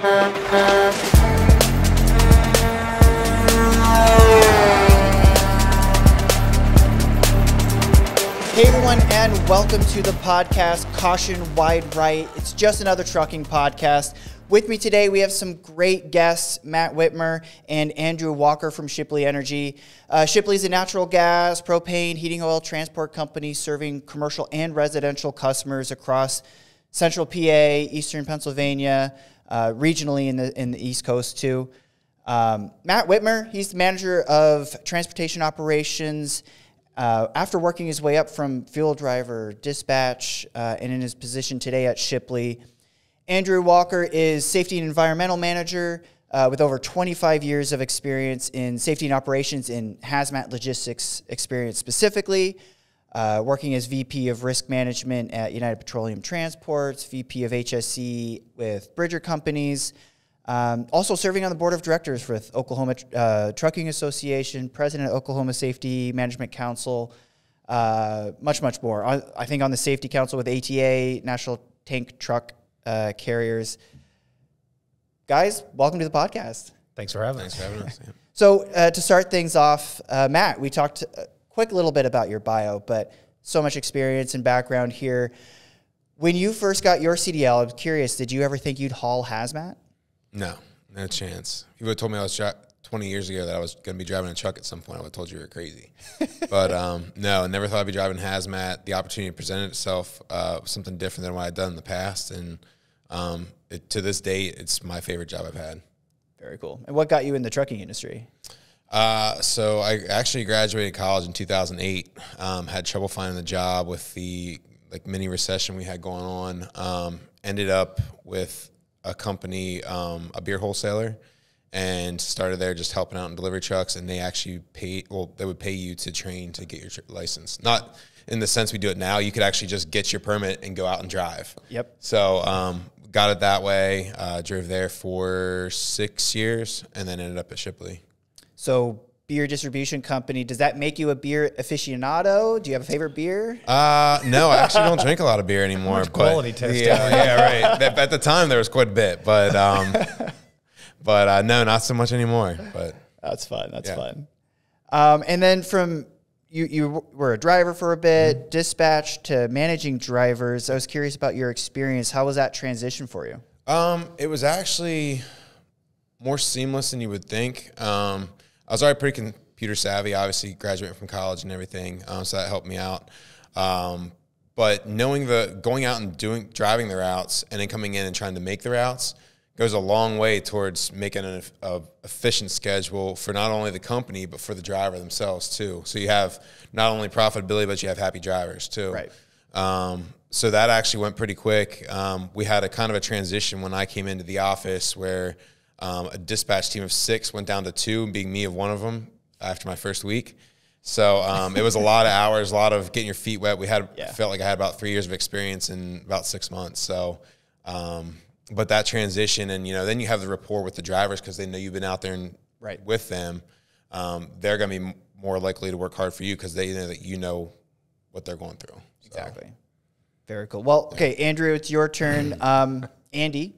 Hey everyone, and welcome to the podcast, Caution Wide Right. It's just another trucking podcast. With me today, we have some great guests, Matt Witmer and Andrew Walker from Shipley Energy. Shipley is a natural gas, propane, heating oil transport company serving commercial and residential customers across central PA, eastern Pennsylvania, regionally in the East Coast too. Matt Witmer, he's the manager of transportation operations. After working his way up from fuel driver, dispatch, and in his position today at Shipley. Andrew Walker is safety and environmental manager with over 25 years of experience in safety and operations in HAZMAT logistics experience specifically, working as VP of risk management at United Petroleum Transports, VP of HSE with Bridger Companies, also serving on the board of directors with Oklahoma Trucking Association, president of Oklahoma Safety Management Council, much more. I think on the safety council with ATA, National Tank Truck Carriers. Guys, welcome to the podcast. Thanks for having us. Yeah. So to start things off, Matt, we talked a quick little bit about your bio, but so much experience and background here. When you first got your CDL, I was curious, did you ever think you'd haul hazmat? No chance. If you would have told me 20 years ago that I was going to be driving a truck at some point, I would have told you were crazy. But no, never thought I'd be driving hazmat. The opportunity presented itself, something different than what I'd done in the past. And to this date, it's my favorite job I've had. Very cool. And what got you in the trucking industry? So I actually graduated college in 2008, had trouble finding a job with the mini recession we had going on, ended up with a company, a beer wholesaler, and started there just helping out in delivery trucks. And they actually they would pay you to train to get your license. Not in the sense we do it now. You could actually just get your permit and go out and drive. Yep. So got it that way, drove there for 6 years, and then ended up at Shipley. So beer distribution company, does that make you a beer aficionado? Do you have a favorot beer? No, I actually don't drink a lot of beer anymore. Much quality testing. Yeah, right. At the time, there was quite a bit, but no, not so much anymore. But that's fun. That's fun. And then from you were a driver for a bit, dispatch to managing drivers. I was curious about your experience. How was that transition for you? It was actually more seamless than you would think. I was already pretty computer savvy, obviously graduating from college and everything, so that helped me out. But knowing going out and driving the routes and then coming in and trying to make the routes goes a long way towards making an efficient schedule for not only the company but for the driver themselves too. So you have not only profitability but you have happy drivers too. Right. So that actually went pretty quick. We had a kind of a transition when I came into the office where a dispatch team of 6 went down to 2, being me of one of them after my first week. So it was a lot of hours, a lot of getting your feet wet. Felt like I had about 3 years of experience in about 6 months. So, but that transition and, then you have the rapport with the drivers because they know you've been out there and with them. They're going to be more likely to work hard for you because they know that you know what they're going through. So. Exactly. Very cool. Well, okay, Andrew, it's your turn. Andy,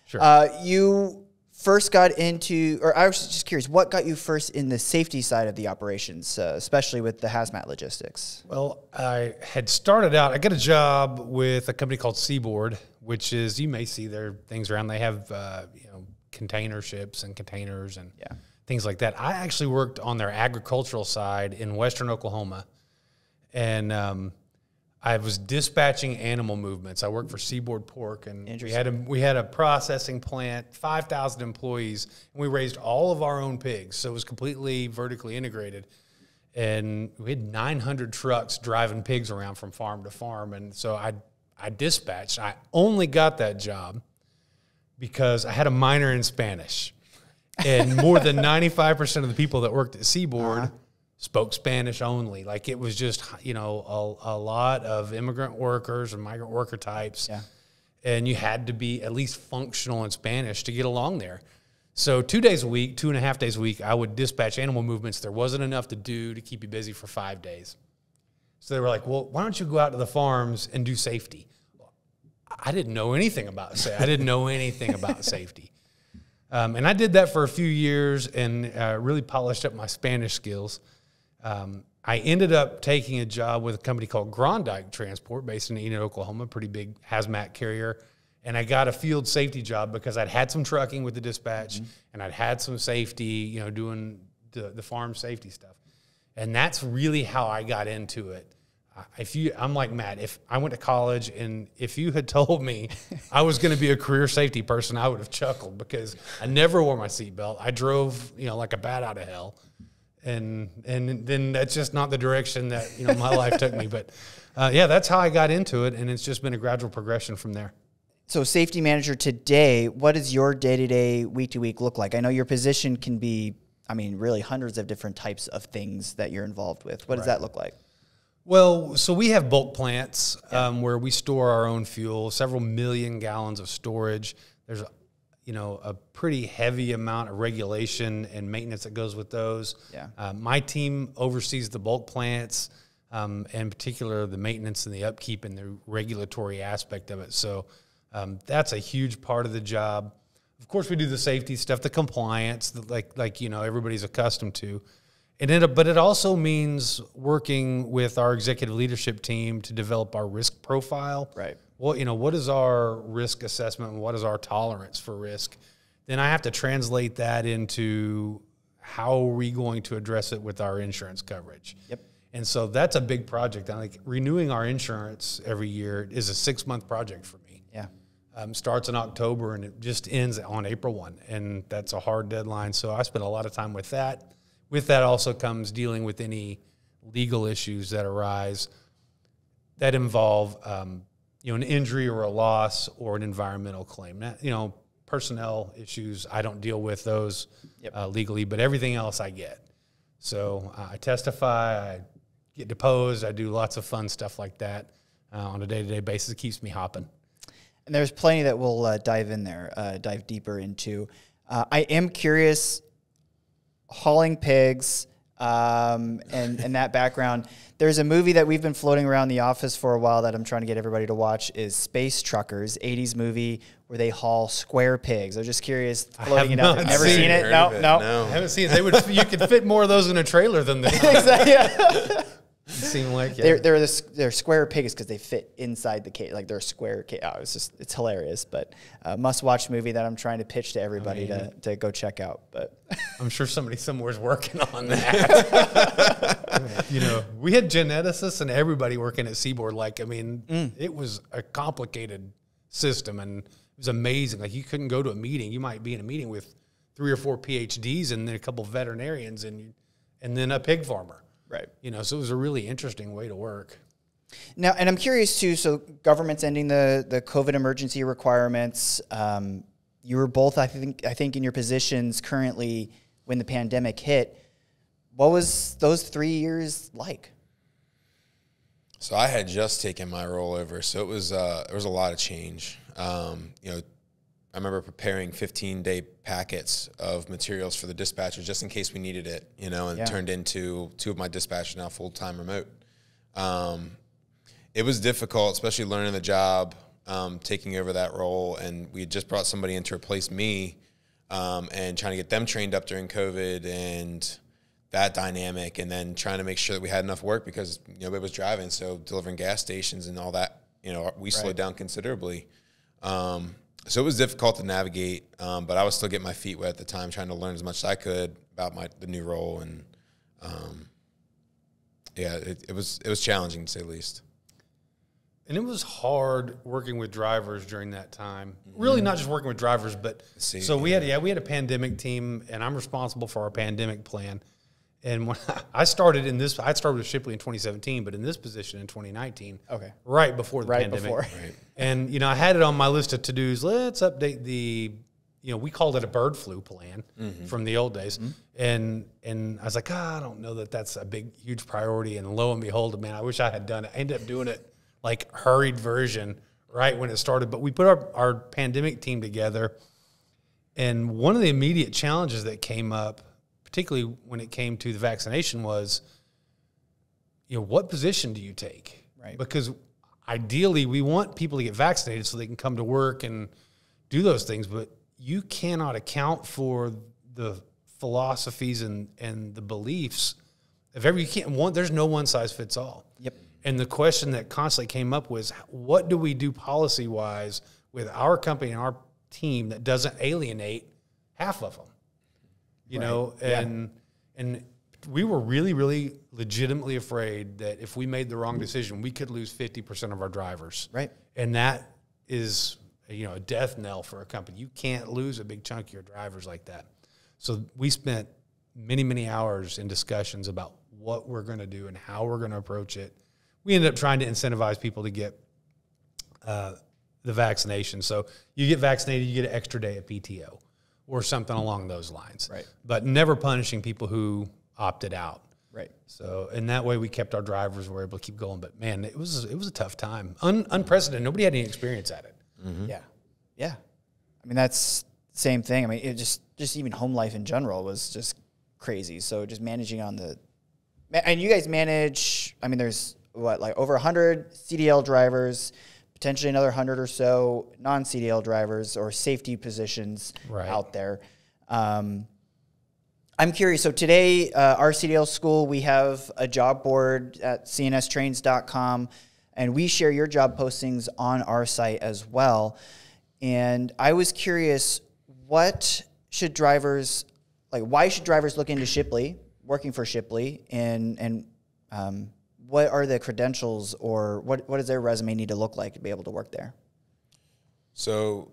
Sure. You first got into, or I was just curious, what got you first in the safety side of the operations, especially with the hazmat logistics? Well, I had started out, I got a job with a company called Seaboard, which is, you may see their things around. They have, container ships and containers and things like that. I actually worked on their agricultural side in western Oklahoma. And I was dispatching animal movements. I worked for Seaboard Pork, and we had a processing plant, 5,000 employees, and we raised all of our own pigs. So it was completely vertically integrated. And we had 900 trucks driving pigs around from farm to farm. And so I dispatched. I only got that job because I had a minor in Spanish. And more than 95% of the people that worked at Seaboard spoke Spanish only. Like it was just, a lot of immigrant workers and migrant worker types. Yeah. And you had to be at least functional in Spanish to get along there. So 2 days a week, 2.5 days a week, I would dispatch animal movements. There wasn't enough to do to keep you busy for 5 days. So they were like, well, why don't you go out to the farms and do safety? I didn't know anything about safety. And I did that for a few years and really polished up my Spanish skills. I ended up taking a job with a company called Grondike Transport based in Enid, Oklahoma, pretty big hazmat carrier. And I got a field safety job because I'd had some trucking with the dispatch and I'd had some safety, doing the farm safety stuff. And that's really how I got into it. I'm like Matt, if I went to college and if you had told me I was going to be a career safety person, I would have chuckled because I never wore my seatbelt. I drove, like a bat out of hell. And then that's just not the direction that, my life took me. But that's how I got into it. And it's just been a gradual progression from there. So safety manager today, what does your day-to-day, week-to-week look like? I know your position can be, really hundreds of different types of things that you're involved with. What does that look like? Well, so we have bulk plants where we store our own fuel, several million gallons of storage. There's a pretty heavy amount of regulation and maintenance that goes with those. Yeah. My team oversees the bulk plants, in particular the maintenance and the upkeep and the regulatory aspect of it. So that's a huge part of the job. Of course, we do the safety stuff, the compliance, like everybody's accustomed to. But it also means working with our executive leadership team to develop our risk profile. Right. Well, what is our risk assessment and what is our tolerance for risk? Then I have to translate that into how are we going to address it with our insurance coverage. Yep. And so that's a big project. Like renewing our insurance every year is a 6-month project for me. Yeah. Starts in October and it just ends on April 1. And that's a hard deadline. So I spend a lot of time with that. With that also comes dealing with any legal issues that arise that involve, an injury or a loss or an environmental claim. Now, personnel issues, I don't deal with those legally, but everything else I get. So I testify, I get deposed, I do lots of fun stuff like that on a day-to-day basis. It keeps me hopping. And there's plenty that we'll dive deeper into. I am curious, hauling pigs and that background. There's a movie that we've been floating around the office for a while that I'm trying to get everybody to watch is Space Truckers, 80s movie where they haul square pigs. I was just curious, floating it out. Ever seen it? No. I haven't seen it. You could fit more of those in a trailer than that. Exactly. Yeah. It seemed like they're square pigs because they fit inside the cage, like they're a square cage. Oh, it's hilarious, but must-watch movie that I'm trying to pitch to everybody to go check out. But I'm sure somebody somewhere's working on that. We had geneticists and everybody working at Seaboard. It was a complicated system and it was amazing. Like you couldn't go to a meeting. You might be in a meeting with 3 or 4 PhDs and then a couple of veterinarians and then a pig farmer. Right. So it was a really interesting way to work. Now, and I'm curious too, so government's ending the COVID emergency requirements. You were both, I think in your positions currently when the pandemic hit. What was those 3 years like? So I had just taken my role over, so it was there was a lot of change. I remember preparing 15-day packets of materials for the dispatchers just in case we needed it, and turned into 2 of my dispatchers now full-time remote. It was difficult, especially learning the job, taking over that role, and we had just brought somebody in to replace me and trying to get them trained up during COVID and that dynamic, and then trying to make sure that we had enough work because nobody was driving, so delivering gas stations and all that, we slowed down considerably. So it was difficult to navigate, but I was still getting my feet wet at the time, trying to learn as much as I could about the new role, and it was challenging to say the least. And it was hard working with drivers during that time. Really, not just working with drivers, but we had a pandemic team, and I'm responsible for our pandemic plan. And when I started with Shipley in 2017, but in this position in 2019. Okay. Right before the pandemic. Right. And, I had it on my list of to-dos. Let's update we called it a bird flu plan from the old days. And I was like, I don't know that that's a big, huge priority. And lo and behold, man, I wish I had done it. I ended up doing it like hurried version right when it started. But we put our pandemic team together. And one of the immediate challenges that came up, particularly when it came to the vaccination, was, what position do you take? Right. Because ideally we want people to get vaccinated so they can come to work and do those things, but you cannot account for the philosophies and the beliefs of every, you can't, there's no one size fits all. Yep. And the question that constantly came up was, what do we do policy wise with our company and our team that doesn't alienate half of them? You know, and we were really, really legitimately afraid that if we made the wrong decision, we could lose 50% of our drivers. Right. And that is, you know, a death knell for a company. You can't lose a big chunk of your drivers like that. So we spent many, many hours in discussions about what we're going to do and how we're going to approach it. We ended up trying to incentivize people to get the vaccination. So you get vaccinated, you get an extra day of PTO or something along those lines. Right. But never punishing people who opted out. Right. So in that way, we kept our drivers, were able to keep going. But man, it was a tough time, unprecedented. Nobody had any experience at it. Mm-hmm. Yeah, yeah. I mean, that's the same thing. I mean, it just even home life in general was just crazy. So just managing on the, and you guys manage. I mean, there's what, like over 100 CDL drivers, potentially another 100 or so non-CDL drivers or safety positions out there. I'm curious. So today, our CDL school, we have a job board at cnstrains.com, and we share your job postings on our site as well. And I was curious, what should drivers, like, why should drivers look into Shipley, working for Shipley, and what are the credentials, or what does their resume need to look like to be able to work there? So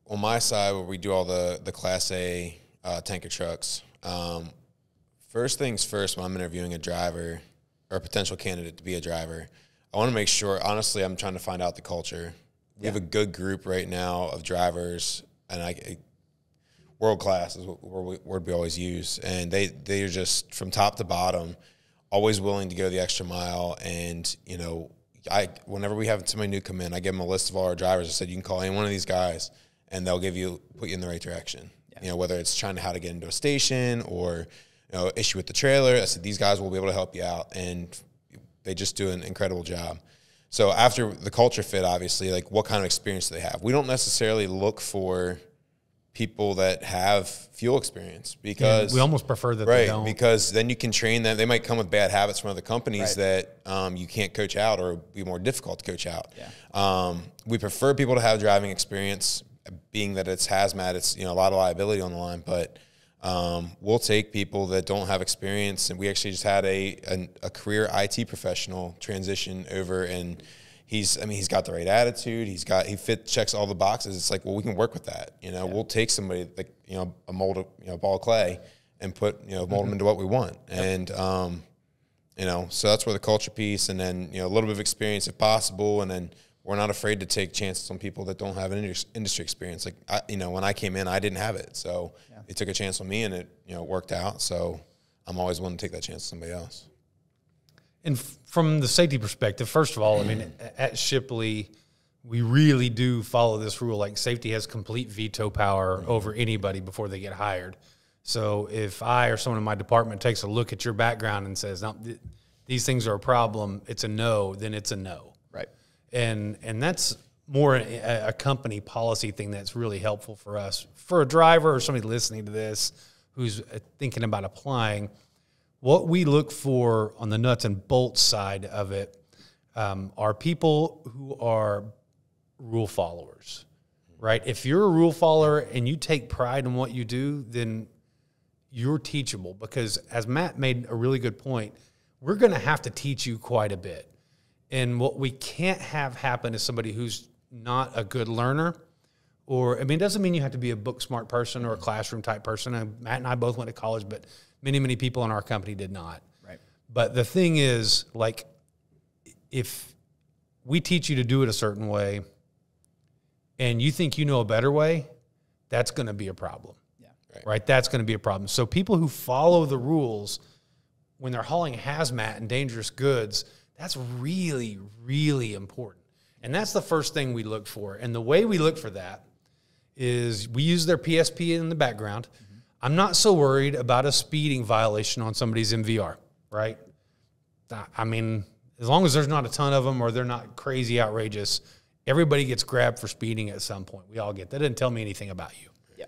on my side, where we do all the Class A tanker trucks, first things first, when I'm interviewing a driver or a potential candidate to be a driver, I want to make sure, honestly, I'm trying to find out the culture. We have a good group right now of drivers, and world class is what word we always use. And they're just, from top to bottom, always willing to go the extra mile. And, you know, whenever we have somebody new come in, I give them a list of all our drivers. I said, you can call any one of these guys, and they'll put you in the right direction. Yeah. You know, whether it's trying to how to get into a station or, you know, issue with the trailer. I said, these guys will be able to help you out. And they just do an incredible job. So after the culture fit, obviously, like, what kind of experience do they have? We don't necessarily look for people that have fuel experience, because we almost prefer that they don't. Because then you can train them. They might come with bad habits from other companies that you can't coach out, or be more difficult to coach out. Yeah. We prefer people to have driving experience, being that it's HAZMAT. It's, you know, a lot of liability on the line, but we'll take people that don't have experience. And we actually just had a career IT professional transition over, and he's got the right attitude. He checks all the boxes. It's like, well, we can work with that. You know, we'll take somebody like, you know, a mold of, you know, ball of clay and mold them into what we want. And, you know, so that's where the culture piece, and then, you know, a little bit of experience if possible. And then we're not afraid to take chances on people that don't have an industry experience. Like, you know, when I came in, I didn't have it. So they took a chance on me, and it, you know, worked out. So I'm always willing to take that chance on somebody else. And from the safety perspective, first of all, I mean, at Shipley, we really do follow this rule. Like, safety has complete veto power over anybody before they get hired. So if I or someone in my department takes a look at your background and says, no, these things are a problem, it's a no, then it's a no. Right. And that's more a company policy thing that's really helpful for us. For a driver or somebody listening to this who's thinking about applying, what we look for on the nuts and bolts side of it are people who are rule followers, right? If you're a rule follower and you take pride in what you do, then you're teachable, because as Matt made a really good point, we're going to have to teach you quite a bit. And what we can't have happen is somebody who's not a good learner, or, I mean, it doesn't mean you have to be a book smart person or a classroom type person. Matt and I both went to college, but many, many people in our company did not. Right. But the thing is, like, if we teach you to do it a certain way and you think you know a better way, that's going to be a problem. Yeah. Right? That's going to be a problem. So people who follow the rules when they're hauling hazmat and dangerous goods, that's really, really important. And that's the first thing we look for. And the way we look for that is we use their PSP in the background. Mm-hmm. I'm not so worried about a speeding violation on somebody's MVR, right? I mean, as long as there's not a ton of them or they're not crazy outrageous, everybody gets grabbed for speeding at some point. We all get that. Doesn't tell me anything about you. Yeah.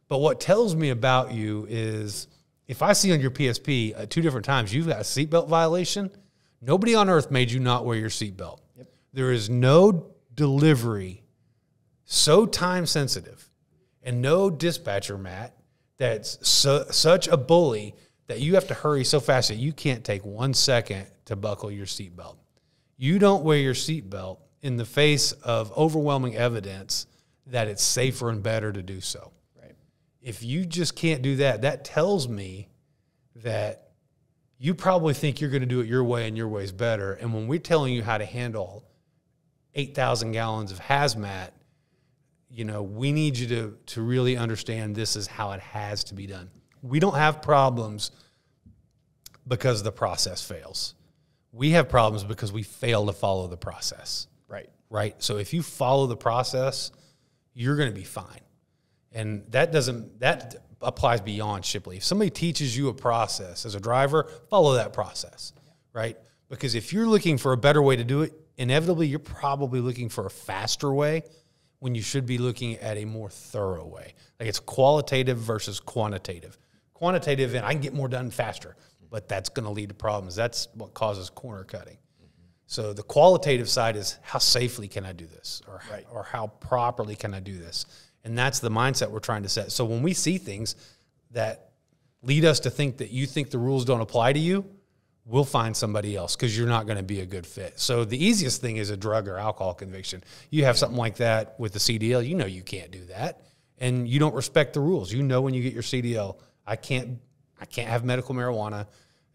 But what tells me about you is if I see on your PSP 2 different times you've got a seatbelt violation, nobody on earth made you not wear your seatbelt. Yep. There is no delivery so time sensitive and no dispatcher, Matt, that's such a bully that you have to hurry so fast that you can't take 1 second to buckle your seatbelt. You don't wear your seatbelt in the face of overwhelming evidence that it's safer and better to do so. Right. If you just can't do that, that tells me that you probably think you're going to do it your way and your way's better. And when we're telling you how to handle 8,000 gallons of hazmat, you know, we need you to really understand this is how it has to be done. We don't have problems because the process fails. We have problems because we fail to follow the process. Right. Right? So if you follow the process, you're going to be fine. And that applies beyond Shipley. If somebody teaches you a process as a driver, follow that process, right? Because if you're looking for a better way to do it, inevitably you're probably looking for a faster way when you should be looking at a more thorough way. Like it's qualitative versus quantitative. Quantitative, and I can get more done faster, but that's going to lead to problems. That's what causes corner cutting. So the qualitative side is how safely can I do this, or how properly can I do this? And that's the mindset we're trying to set. So when we see things that lead us to think that you think the rules don't apply to you, we'll find somebody else because you're not going to be a good fit. So the easiest thing is a drug or alcohol conviction. You have something like that with the CDL, you know you can't do that, and you don't respect the rules. You know when you get your CDL, I can't have medical marijuana.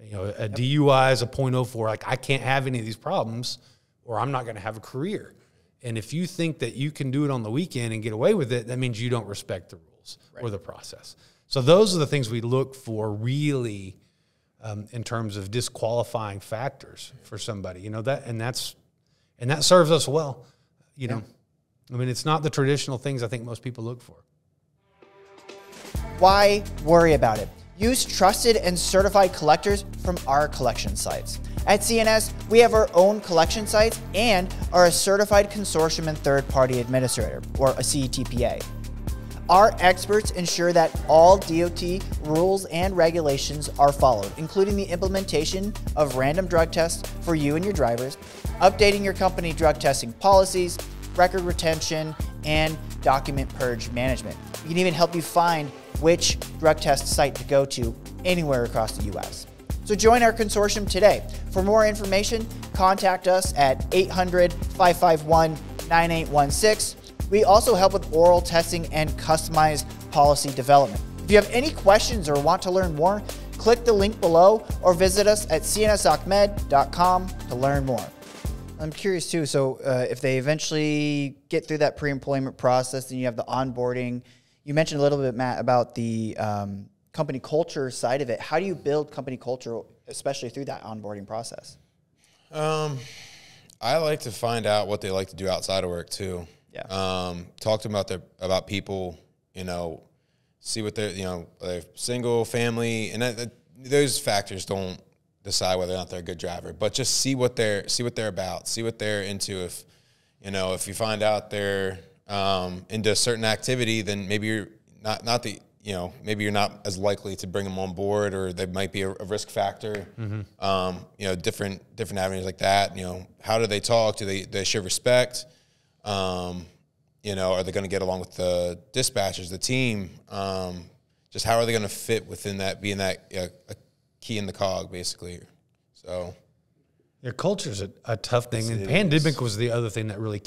You know, a DUI is a .04. Like I can't have any of these problems, or I'm not going to have a career. And if you think that you can do it on the weekend and get away with it, that means you don't respect the rules or the process. So those are the things we look for really. In terms of disqualifying factors for somebody, you know, that serves us well, you know. I mean, it's not the traditional things I think most people look for. Why worry about it? Use trusted and certified collectors from our collection sites. At CNS, we have our own collection sites and are a certified consortium and third-party administrator, or a CTPA. Our experts ensure that all DOT rules and regulations are followed, including the implementation of random drug tests for you and your drivers, updating your company drug testing policies, record retention, and document purge management. We can even help you find which drug test site to go to anywhere across the U.S. So join our consortium today. For more information, contact us at 800-551-9816. We also help with oral testing and customized policy development. If you have any questions or want to learn more, click the link below or visit us at cnsocmed.com to learn more. I'm curious too, so if they eventually get through that pre-employment process and you have the onboarding, you mentioned a little bit, Matt, about the company culture side of it. How do you build company culture, especially through that onboarding process? I like to find out what they like to do outside of work too. Yeah. Talk to them about people, you know, see what they're, you know, they're single, family, and those factors don't decide whether or not they're a good driver, but just see what they're about, see what they're into. If, you know, if you find out they're into a certain activity, then maybe you're maybe you're not as likely to bring them on board, or there might be a risk factor. Mm-hmm. You know, different avenues like that. You know, how do they talk? Do they show respect? You know, are they going to get along with the dispatchers, the team? Just how are they going to fit within that, being that a key in the cog, basically? So, yeah, culture's a tough thing, and pandemic was the other thing that really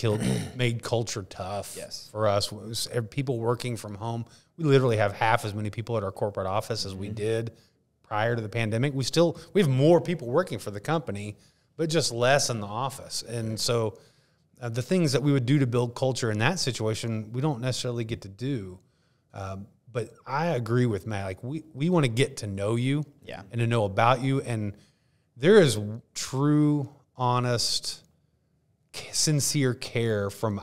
made culture tough. Yes. For us. It was people working from home. We literally have half as many people at our corporate office as we did prior to the pandemic. We have more people working for the company, but just less in the office, and so. The things that we would do to build culture in that situation, we don't necessarily get to do. But I agree with Matt. Like we want to get to know you and to know about you. And there is true, honest, sincere care from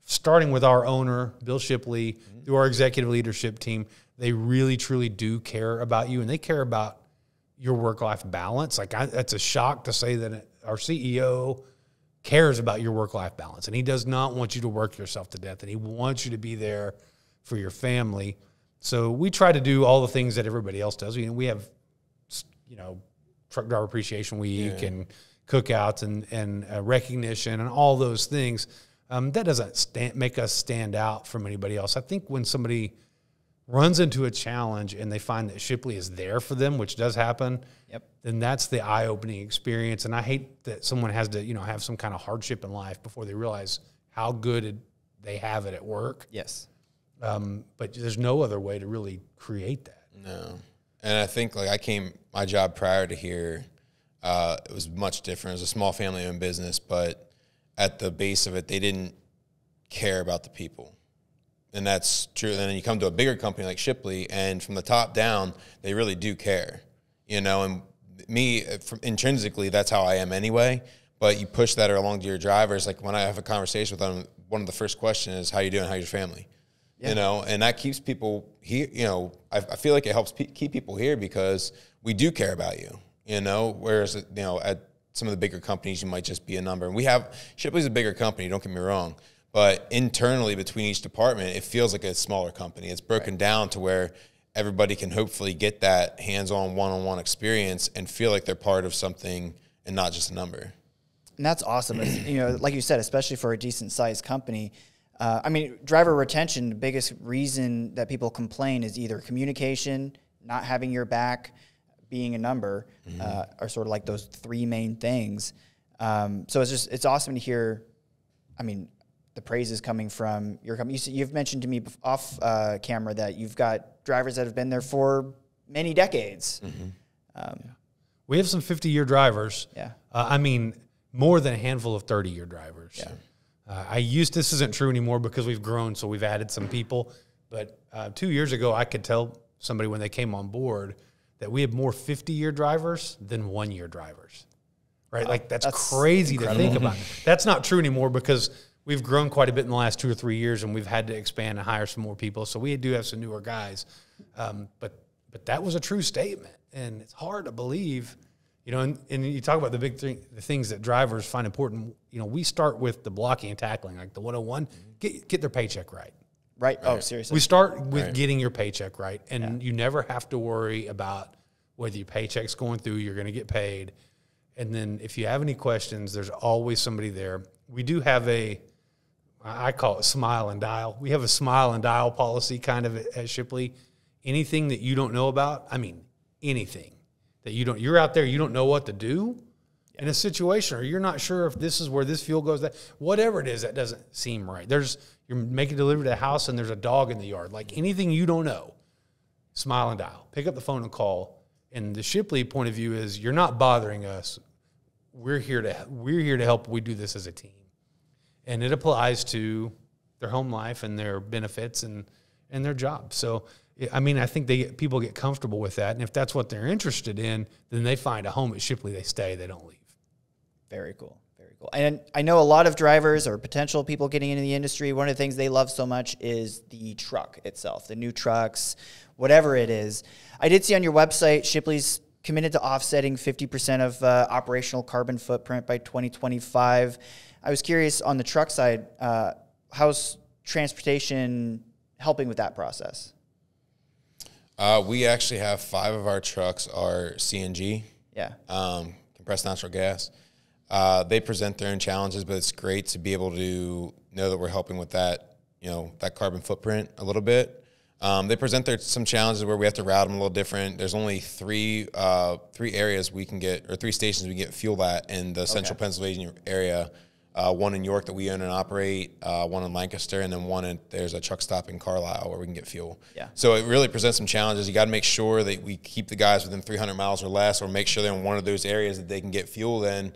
starting with our owner, Bill Shipley, through our executive leadership team. They really, truly do care about you, and they care about your work-life balance. Like that's a shock to say that our CEO cares about your work-life balance, and he does not want you to work yourself to death, and he wants you to be there for your family. So we try to do all the things that everybody else does. We have, truck driver appreciation week and cookouts and recognition and all those things. That doesn't make us stand out from anybody else. I think when somebody runs into a challenge and they find that Shipley is there for them, which does happen, then that's the eye-opening experience. And I hate that someone has to, have some kind of hardship in life before they realize how good they have it at work. Yes. But there's no other way to really create that. No. And I think my job prior to here, it was much different. It was a small family-owned business, but at the base of it, they didn't care about the people. And that's true. And then you come to a bigger company like Shipley, and from the top down, they really do care, and me, intrinsically, that's how I am anyway. But you push that along to your drivers. Like when I have a conversation with them, one of the first questions is, how you doing? How's your family? Yeah. And that keeps people here. I feel like it helps keep people here because we do care about you, whereas, at some of the bigger companies, you might just be a number. And Shipley's a bigger company, don't get me wrong. But internally between each department, it feels like a smaller company. It's broken down to where everybody can hopefully get that hands-on, one-on-one experience and feel like they're part of something and not just a number. And that's awesome. Like you said, especially for a decent-sized company. Driver retention, the biggest reason that people complain is either communication, not having your back, being a number, are sort of like those three main things. So it's awesome to hear, the praises coming from your company. You've mentioned to me off camera that you've got drivers that have been there for many decades. We have some 50-year drivers. Yeah. More than a handful of 30-year drivers. Yeah. This isn't true anymore because we've grown, so we've added some people. But 2 years ago, I could tell somebody when they came on board that we had more 50-year drivers than 1-year drivers. Right? Wow, that's crazy incredible. To think about. That's not true anymore because we've grown quite a bit in the last 2 or 3 years, and we've had to expand and hire some more people. So we do have some newer guys. But that was a true statement, and it's hard to believe. And you talk about the things that drivers find important. We start with the blocking and tackling, like the 101, get their paycheck right. Right. Oh, seriously. We start with getting your paycheck right, and you never have to worry about whether your paycheck's going through, you're going to get paid. And then if you have any questions, there's always somebody there. We do have I call it smile and dial. We have a smile and dial policy kind of at Shipley. Anything that you don't know about, anything that you're out there, you don't know what to do in a situation, or you're not sure if this is where this fuel goes, that whatever it is, that doesn't seem right. You're making delivery to a house and there's a dog in the yard. Like anything you don't know, smile and dial. Pick up the phone and call. And the Shipley point of view is you're not bothering us. We're here to help. We do this as a team. And it applies to their home life and their benefits and their job. So, I think people get comfortable with that. And if that's what they're interested in, then they find a home at Shipley, they stay, they don't leave. Very cool. Very cool. And I know a lot of drivers or potential people getting into the industry, one of the things they love so much is the truck itself, the new trucks, whatever it is. I did see on your website, Shipley's committed to offsetting 50% of operational carbon footprint by 2025. I was curious on the truck side, how's transportation helping with that process? We actually have 5 of our trucks are CNG. Yeah. Compressed natural gas. They present their own challenges, but it's great to be able to know that we're helping with that, that carbon footprint a little bit. They present some challenges where we have to route them a little different. There's only three areas we can get, or 3 stations we can get fuel at in the central Pennsylvania area. One in York that we own and operate, one in Lancaster, and then there's a truck stop in Carlisle where we can get fuel. Yeah. So it really presents some challenges. You got to make sure that we keep the guys within 300 miles or less, or make sure they're in one of those areas that they can get fuel in.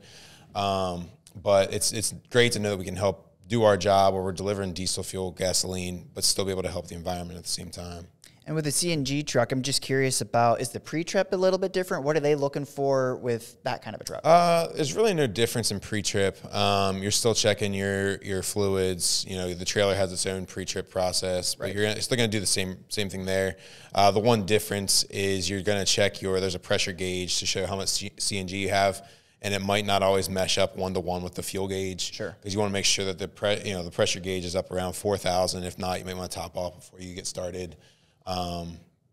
But it's great to know that we can help do our job where we're delivering diesel fuel, gasoline, but still be able to help the environment at the same time. And with the CNG truck, I'm just curious about, is the pre-trip a little bit different? What are they looking for with that kind of a truck? There's really no difference in pre-trip. You're still checking your fluids. The trailer has its own pre-trip process, but you're still going to do the same thing there. The one difference is you're going to check there's a pressure gauge to show how much CNG you have, and it might not always mesh up 1-to-1 with the fuel gauge. Sure. Because you want to make sure that the pressure gauge is up around 4,000. If not, you may want to top off before you get started.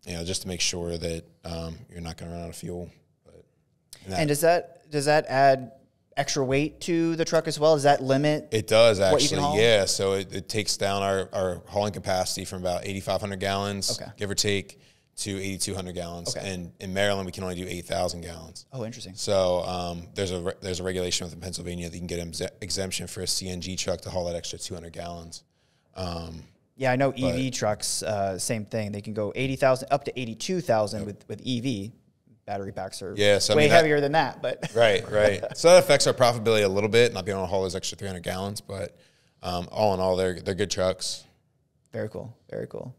You know, just to make sure that you're not going to run out of fuel. And does that add extra weight to the truck as well? Does that limit? It does actually. What you can haul? Yeah. So it takes down our hauling capacity from about 8,500 gallons, give or take, to 8,200 gallons. Okay. And in Maryland, we can only do 8,000 gallons. Oh, interesting. So there's a regulation within Pennsylvania that you can get exemption for a CNG truck to haul that extra 200 gallons. Yeah, I know EV trucks, same thing. They can go 80,000 up to 82,000 with EV. Battery packs are way heavier than that. But right. So that affects our profitability a little bit, not being able to haul those extra 300 gallons. But all in all, they're good trucks. Very cool. Very cool.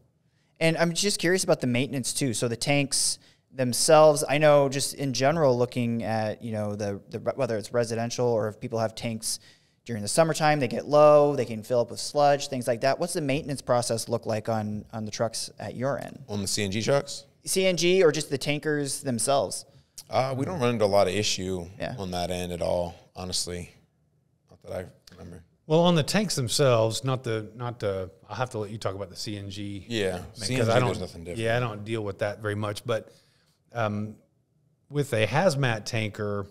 And I'm just curious about the maintenance too. So the tanks themselves, I know just in general, looking at, you know, the whether it's residential or if people have tanks during the summertime, they get low, they can fill up with sludge, things like that. What's the maintenance process look like on the trucks at your end? On the CNG trucks? CNG or just the tankers themselves? We don't run into a lot of issue on that end at all, honestly. Not that I remember. Well, on the tanks themselves, not the. I'll have to let you talk about the CNG. Yeah, because CNG, there's nothing different. Yeah, I don't deal with that very much. But with a hazmat tanker,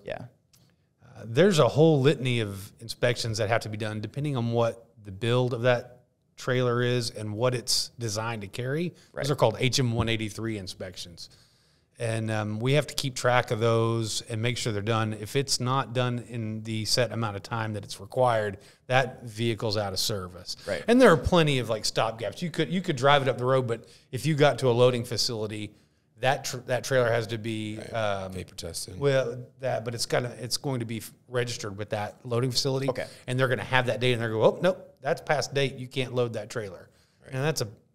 there's a whole litany of inspections that have to be done depending on what the build of that trailer is and what it's designed to carry. Right. Those are called HM183 inspections. And we have to keep track of those and make sure they're done. If it's not done in the set amount of time that it's required, that vehicle's out of service. Right. And there are plenty of like stopgaps. You could drive it up the road, but if you got to a loading facility, that trailer has to be paper tested. Well, but it's going to be registered with that loading facility. Okay. And they're going to have that date, and they're going, oh nope, that's past date. You can't load that trailer. Right. And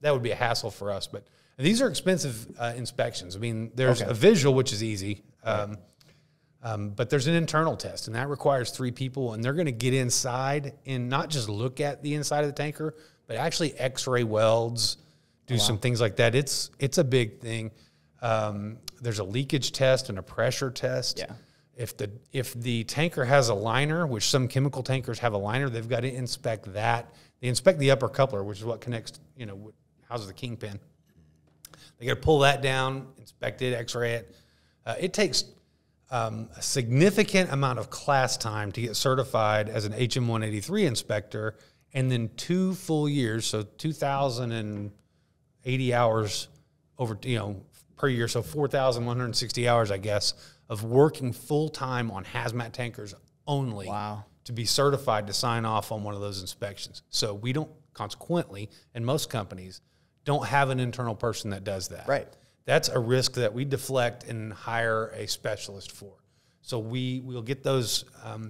that would be a hassle for us, but. These are expensive inspections. I mean, there's a visual, which is easy, but there's an internal test, and that requires 3 people, and they're going to get inside and not just look at the inside of the tanker, but actually X-ray welds, do some things like that. It's a big thing. There's a leakage test and a pressure test. Yeah. If the tanker has a liner, which some chemical tankers have a liner, they've got to inspect that. They inspect the upper coupler, which is what connects, houses the kingpin. They got to pull that down, inspect it, X-ray it. It takes a significant amount of class time to get certified as an HM183 inspector, and then 2 full years, so 2,080 hours per year, so 4,160 hours, I guess, of working full time on hazmat tankers only. Wow. To be certified to sign off on one of those inspections. So we don't, consequently, in most companies, don't have an internal person that does that. Right. That's a risk that we deflect and hire a specialist for. So we'll get those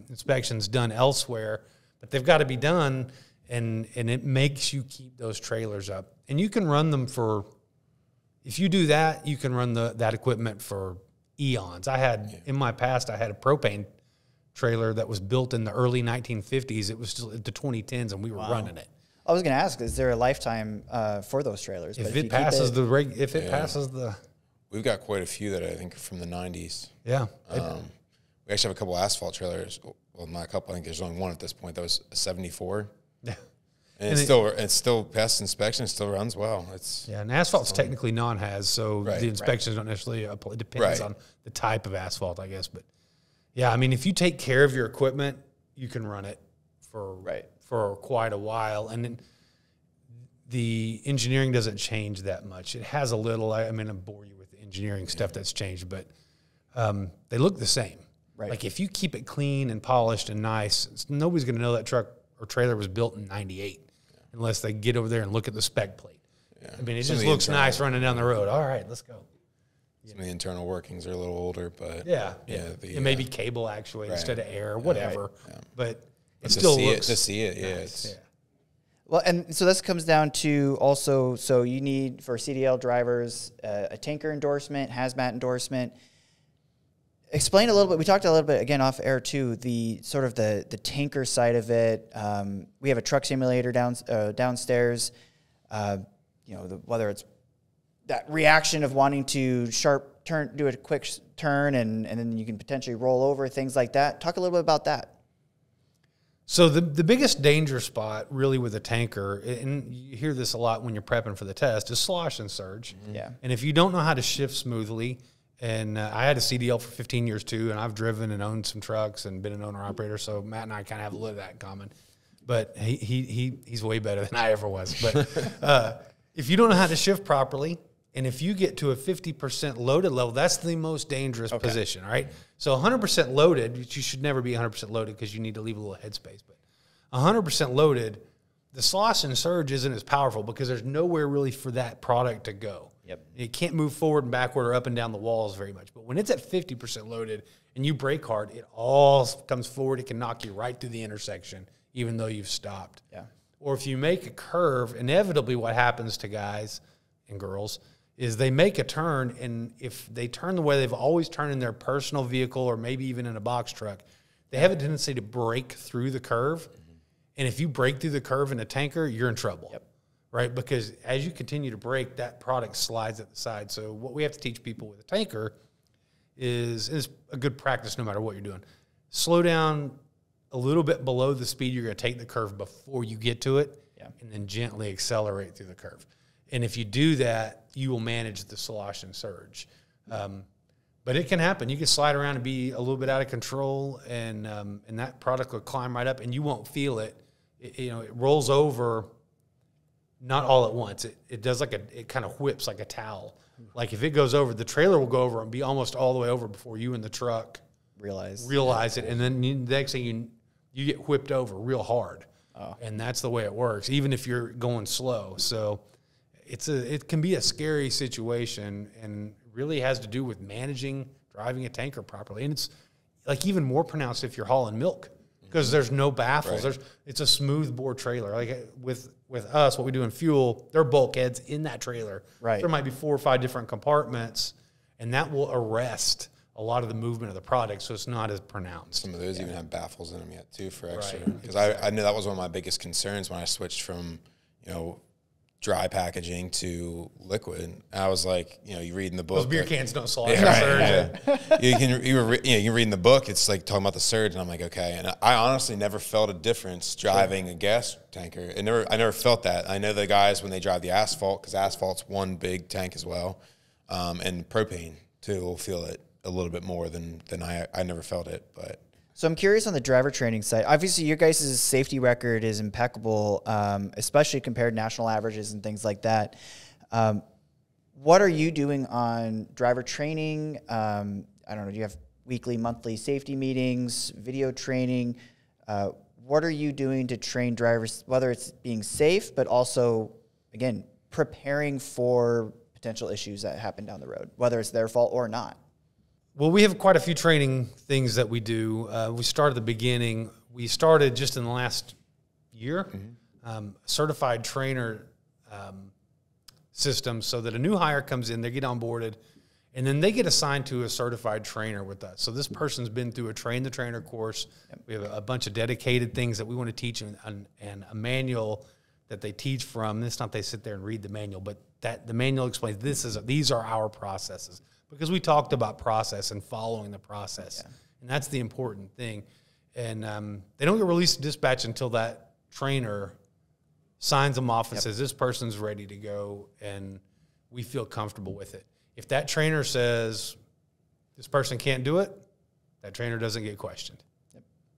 inspections done elsewhere, but they've got to be done, and it makes you keep those trailers up. And you can run them if you do that, you can run that equipment for eons. In my past, I had a propane trailer that was built in the early 1950s. It was still the 2010s, and we were running it. I was going to ask, is there a lifetime for those trailers? If it passes the we've got quite a few that I think are from the 90s. Yeah. We actually have a couple asphalt trailers. Well, not a couple. I think there's only one at this point. That was a 74. Yeah. And it still passes inspection. It still runs well. And asphalt's technically non-haz, so the inspections don't necessarily apply. It depends on the type of asphalt, I guess. But yeah, I mean, if you take care of your equipment, you can run it for quite a while, and then the engineering doesn't change that much. It has a little. I'm going to bore you with the engineering stuff that's changed, but they look the same. Right. Like if you keep it clean and polished and nice, nobody's going to know that truck or trailer was built in '98 unless they get over there and look at the spec plate. Yeah. I mean, it just looks nice running down the road. All right, let's go. Some of the internal workings are a little older, but it may be cable actuated instead of air, whatever. Yeah. But it to still see looks to see it. Yeah, Well, and so this comes down to also, so you need for CDL drivers a tanker endorsement, hazmat endorsement. Explain a little bit. We talked a little bit again off air too. The sort of the tanker side of it. We have a truck simulator downstairs. Whether it's that reaction of wanting to do a quick turn, and then you can potentially roll over, things like that. Talk a little bit about that. So the biggest danger spot really with a tanker, and you hear this a lot when you're prepping for the test, is slosh and surge. Yeah. And if you don't know how to shift smoothly, and I had a CDL for 15 years too, and I've driven and owned some trucks and been an owner-operator, so Matt and I kind of have a little of that in common. But he's way better than I ever was. But if you don't know how to shift properly, and if you get to a 50% loaded level, that's the most dangerous position, right? So 100% loaded, you should never be 100% loaded because you need to leave a little headspace. But 100% loaded, the slosh and surge isn't as powerful because there's nowhere really for that product to go. Yep. It can't move forward and backward or up and down the walls very much. But when it's at 50% loaded and you brake hard, it all comes forward. It can knock you right through the intersection, even though you've stopped. Yeah. Or if you make a curve, inevitably what happens to guys and girls is they make a turn, and if they turn the way they've always turned in their personal vehicle or maybe even in a box truck, they have a tendency to break through the curve. And if you break through the curve in a tanker, you're in trouble, right? Because as you continue to brake, that product slides at the side. So what we have to teach people with a tanker is a good practice no matter what you're doing. Slow down a little bit below the speed you're going to take the curve before you get to it, and then gently accelerate through the curve. And if you do that, you will manage the slosh and surge. But it can happen. You can slide around and be a little bit out of control, and that product will climb right up, and you won't feel it. It rolls over, not all at once. It does it kind of whips like a towel. Like if it goes over, the trailer will go over and be almost all the way over before you and the truck realize it. And then the next thing you get whipped over real hard. Oh. And that's the way it works, even if you're going slow. So it can be a scary situation, and really has to do with driving a tanker properly. And it's like even more pronounced if you're hauling milk, because there's no baffles. Right. It's a smooth bore trailer. Like with us, what we do in fuel, there are bulkheads in that trailer. Right. There might be 4 or 5 different compartments, and that will arrest a lot of the movement of the product, so it's not as pronounced. Some of those even have baffles in them yet too for extra. Because I knew that was one of my biggest concerns when I switched from dry packaging to liquid. And I was like, you read in the book. Those beer cans don't slosh. You can read in the book, it's like talking about the surge, and I'm like, okay. And I honestly never felt a difference driving a gas tanker. I never felt that. I know the guys when they drive the asphalt, because asphalt's one big tank as well, and propane too will feel it a little bit more than I never felt it. But so I'm curious on the driver training side. Obviously, your guys' safety record is impeccable, especially compared to national averages and things like that. What are you doing on driver training? I don't know. Do you have weekly, monthly safety meetings, video training? What are you doing to train drivers, whether it's being safe, but also, again, preparing for potential issues that happen down the road, whether it's their fault or not? Well, we have quite a few training things that we do. We start at the beginning. We started just in the last year, certified trainer system, so that a new hire comes in, they get onboarded, and then they get assigned to a certified trainer with us. So this person's been through a train the trainer course. We have a bunch of dedicated things that we want to teach, and a manual that they teach from. It's not they sit there and read the manual, but that the manual explains these are our processes. Because we talked about process and following the process, and that's the important thing. And they don't get released to dispatch until that trainer signs them off and says, this person's ready to go, and we feel comfortable with it. If that trainer says this person can't do it, that trainer doesn't get questioned.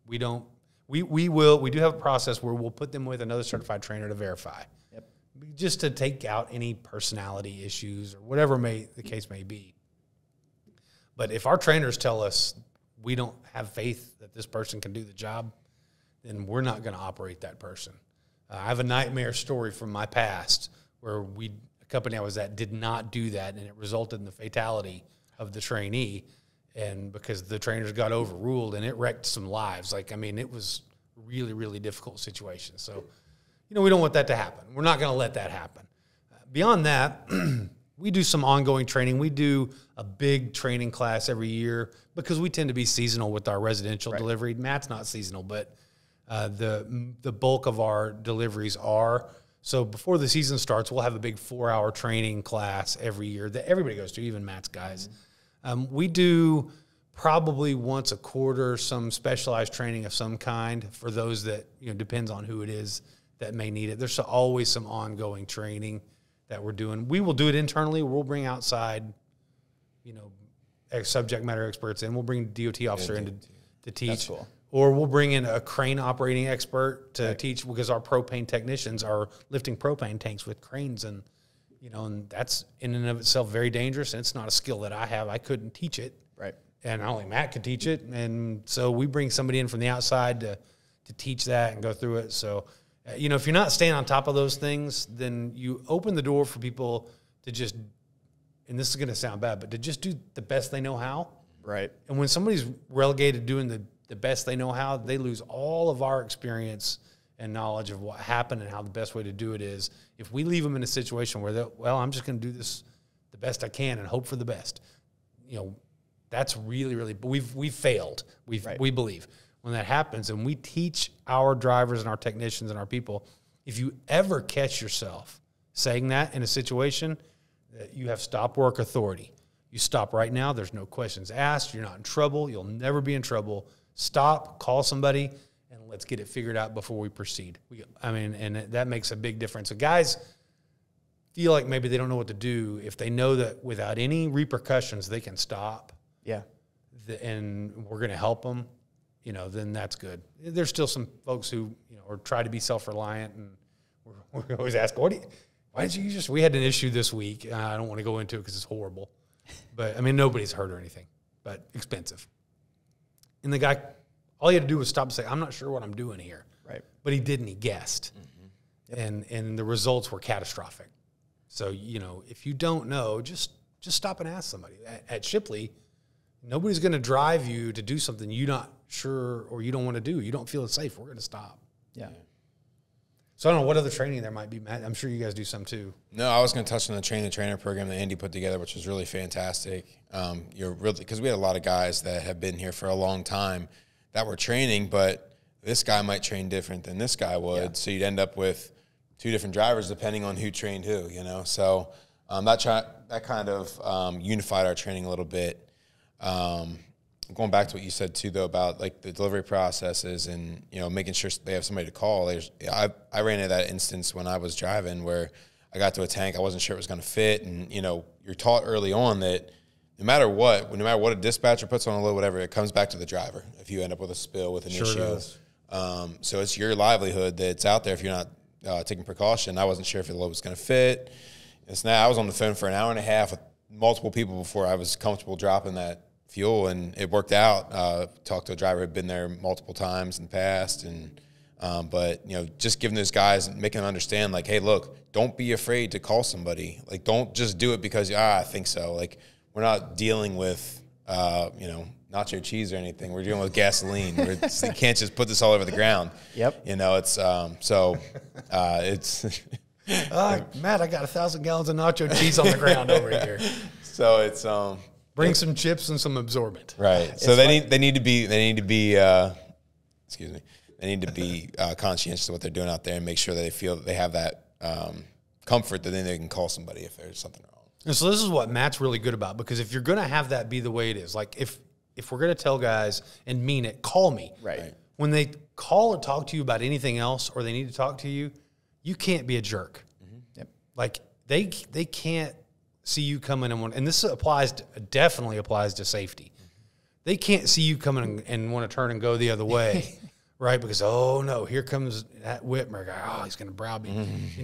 We don't. We do have a process where we'll put them with another certified trainer to verify, just to take out any personality issues or whatever the case may be. But if our trainers tell us we don't have faith that this person can do the job, then we're not going to operate that person. I have a nightmare story from my past where a company I was at did not do that, and it resulted in the fatality of the trainee, and because the trainers got overruled, and it wrecked some lives. It was a really, really difficult situation. So, we don't want that to happen. We're not going to let that happen. Beyond that, we do some ongoing training. We do a big training class every year because we tend to be seasonal with our residential delivery. Matt's not seasonal, but the bulk of our deliveries are. So before the season starts, we'll have a big 4-hour training class every year that everybody goes to, even Matt's guys. We do probably once a quarter, some specialized training of some kind for those that, depends on who it is that may need it. There's always some ongoing training that we're doing. We will do it internally. We'll bring outside, subject matter experts in. We'll bring a DOT officer in to teach. That's cool. Or we'll bring in a crane operating expert to teach, because our propane technicians are lifting propane tanks with cranes, and and that's in and of itself very dangerous, and it's not a skill that I have. I couldn't teach it. Right. And only Matt could teach it. And so we bring somebody in from the outside to teach that and go through it. So, if you're not staying on top of those things, then you open the door for people to just, and this is going to sound bad, but to just do the best they know how. Right. And when somebody's relegated doing the best they know how, they lose all of our experience and knowledge of what happened and how the best way to do it is. If we leave them in a situation where I'm just going to do this the best I can and hope for the best, that's really, really, we've failed. We believe when that happens, and we teach our drivers and our technicians and our people, if you ever catch yourself saying that in a situation, that you have stop work authority. You stop right now. There's no questions asked. You're not in trouble. You'll never be in trouble. Stop, call somebody, and let's get it figured out before we proceed. And that makes a big difference. So guys feel like maybe they don't know what to do. If they know that without any repercussions, they can stop. Yeah. And we're going to help them, then that's good. There's still some folks who, or try to be self-reliant, and we always ask, why did you just, we had an issue this week. I don't want to go into it because it's horrible. But, nobody's hurt or anything, but expensive. And the guy, all he had to do was stop and say, I'm not sure what I'm doing here. Right. But he didn't. He guessed. Mm-hmm. Yep. And the results were catastrophic. So, if you don't know, just stop and ask somebody. At Shipley, nobody's going to drive you to do something you're not sure or you don't want to do. You don't feel it's safe. We're going to stop. Yeah. So I don't know what other training there might be, Matt. I'm sure you guys do some too. No, I was going to touch on the train-the-trainer program that Andy put together, which was really fantastic. You're really, because we had a lot of guys that have been here for a long time that were training, but this guy might train different than this guy would. Yeah. So you'd end up with two different drivers depending on who trained who, So that kind of unified our training a little bit. Going back to what you said too, though, about like the delivery processes and, making sure they have somebody to call. I ran into that instance when I was driving where I got to a tank. I wasn't sure it was going to fit. And, you're taught early on that no matter what a dispatcher puts on a load, whatever, it comes back to the driver if you end up with a spill, with an issue. Does. So it's your livelihood that's out there if you're not taking precaution. I wasn't sure if the load was going to fit. I was on the phone for an hour and a half with multiple people before I was comfortable dropping that fuel, and it worked out. Talked to a driver who had been there multiple times in the past, and but just giving those guys, making them understand, like, hey, look, don't be afraid to call somebody. Like, don't just do it because I think so. Like, we're not dealing with nacho cheese or anything. We're dealing with gasoline. You can't just put this all over the ground. Yep. It's it's. Matt, I got 1,000 gallons of nacho cheese on the ground over here. So it's bring some chips and some absorbent. Right. So they need to be conscientious of what they're doing out there and make sure that they feel that they have that comfort that then they can call somebody if there's something wrong. And so this is what Matt's really good about, because if you're going to have that be the way it is, like if we're going to tell guys and mean it, call me. Right. When they call or talk to you about anything else, or they need to talk to you, you can't be a jerk. Mm-hmm. Yep. Like they can't see you coming and this definitely applies to safety. They can't see you coming and want to turn and go the other way, right? Because, oh no, here comes that Witmer guy. Oh, he's going to browbeat,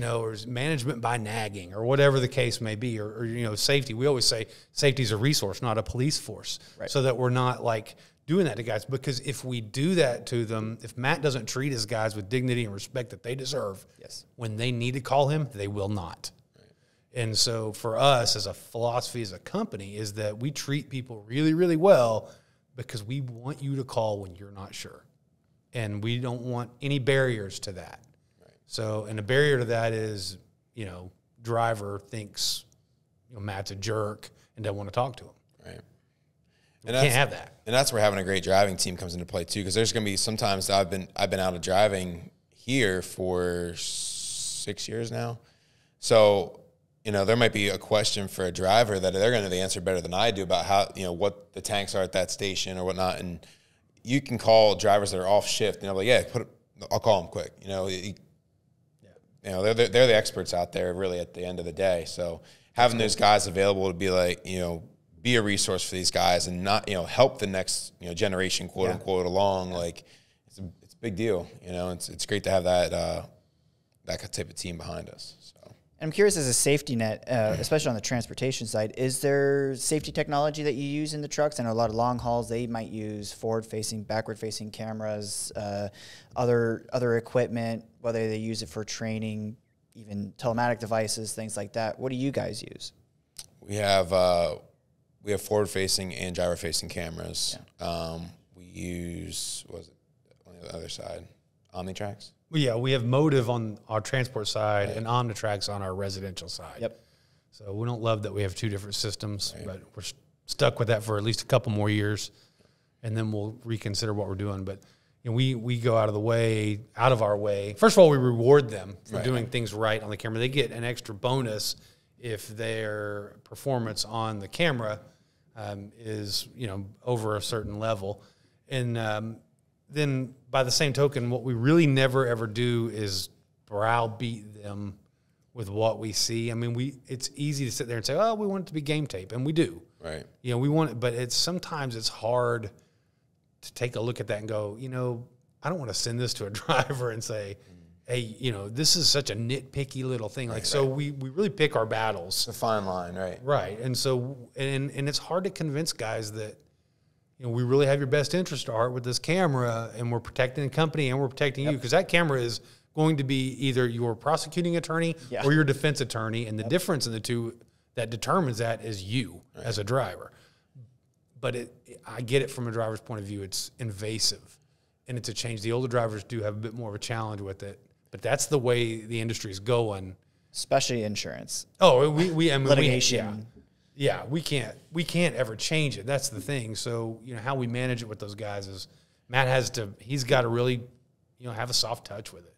or management by nagging, or whatever the case may be, or safety. We always say safety is a resource, not a police force, right. So that we're not like doing that to guys. Because if we do that to them, if Matt doesn't treat his guys with dignity and respect that they deserve, yes, when they need to call him, they will not. And so for us as a philosophy, as a company, is that we treat people really, really well because we want you to call when you're not sure. And we don't want any barriers to that. Right. So, and a barrier to that is, driver thinks, Matt's a jerk and doesn't want to talk to him. Right. We can't have that. And that's where having a great driving team comes into play too, because there's going to be sometimes I've been out of driving here for 6 years now. So there might be a question for a driver that they're going to know the answer better than I do about how, what the tanks are at that station or whatnot. And you can call drivers that are off shift and they're like, yeah, I'll call them quick. They're the experts out there really at the end of the day. So having those guys available to be like, be a resource for these guys and not, help the next, generation, quote unquote, along. Like it's a big deal. It's great to have that type of team behind us. So I'm curious, as a safety net, especially on the transportation side, is there safety technology that you use in the trucks? I know a lot of long hauls, they might use forward-facing, backward-facing cameras, other equipment, whether they use it for training, even telematic devices, things like that. What do you guys use? We have forward-facing and driver-facing cameras. Yeah. We use, what was it, on the other side, OmniTrax? Well, yeah, we have Motive on our transport side and OmniTrax on our residential side. Yep. So we don't love that we have two different systems, but we're stuck with that for at least a couple more years, and then we'll reconsider what we're doing. But we go out of our way. First of all, we reward them for doing things right on the camera. They get an extra bonus if their performance on the camera is over a certain level, and then by the same token, what we really never ever do is browbeat them with what we see. I mean, it's easy to sit there and say, "Oh, we want it to be game tape," and we do. Right. We want it, but sometimes it's hard to take a look at that and go, I don't want to send this to a driver and say, hey, this is such a nitpicky little thing. We really pick our battles. It's a fine line, right? Right. And so, and it's hard to convince guys that, we really have your best interest at heart with this camera, and we're protecting the company and we're protecting you, because that camera is going to be either your prosecuting attorney or your defense attorney. And the difference in the two that determines that is you as a driver. But I get it from a driver's point of view. It's invasive and it's a change. The older drivers do have a bit more of a challenge with it, but that's the way the industry is going. Especially insurance. Oh, I mean, litigation. We can't ever change it. That's the thing. So, how we manage it with those guys is Matt he's got to really, have a soft touch with it.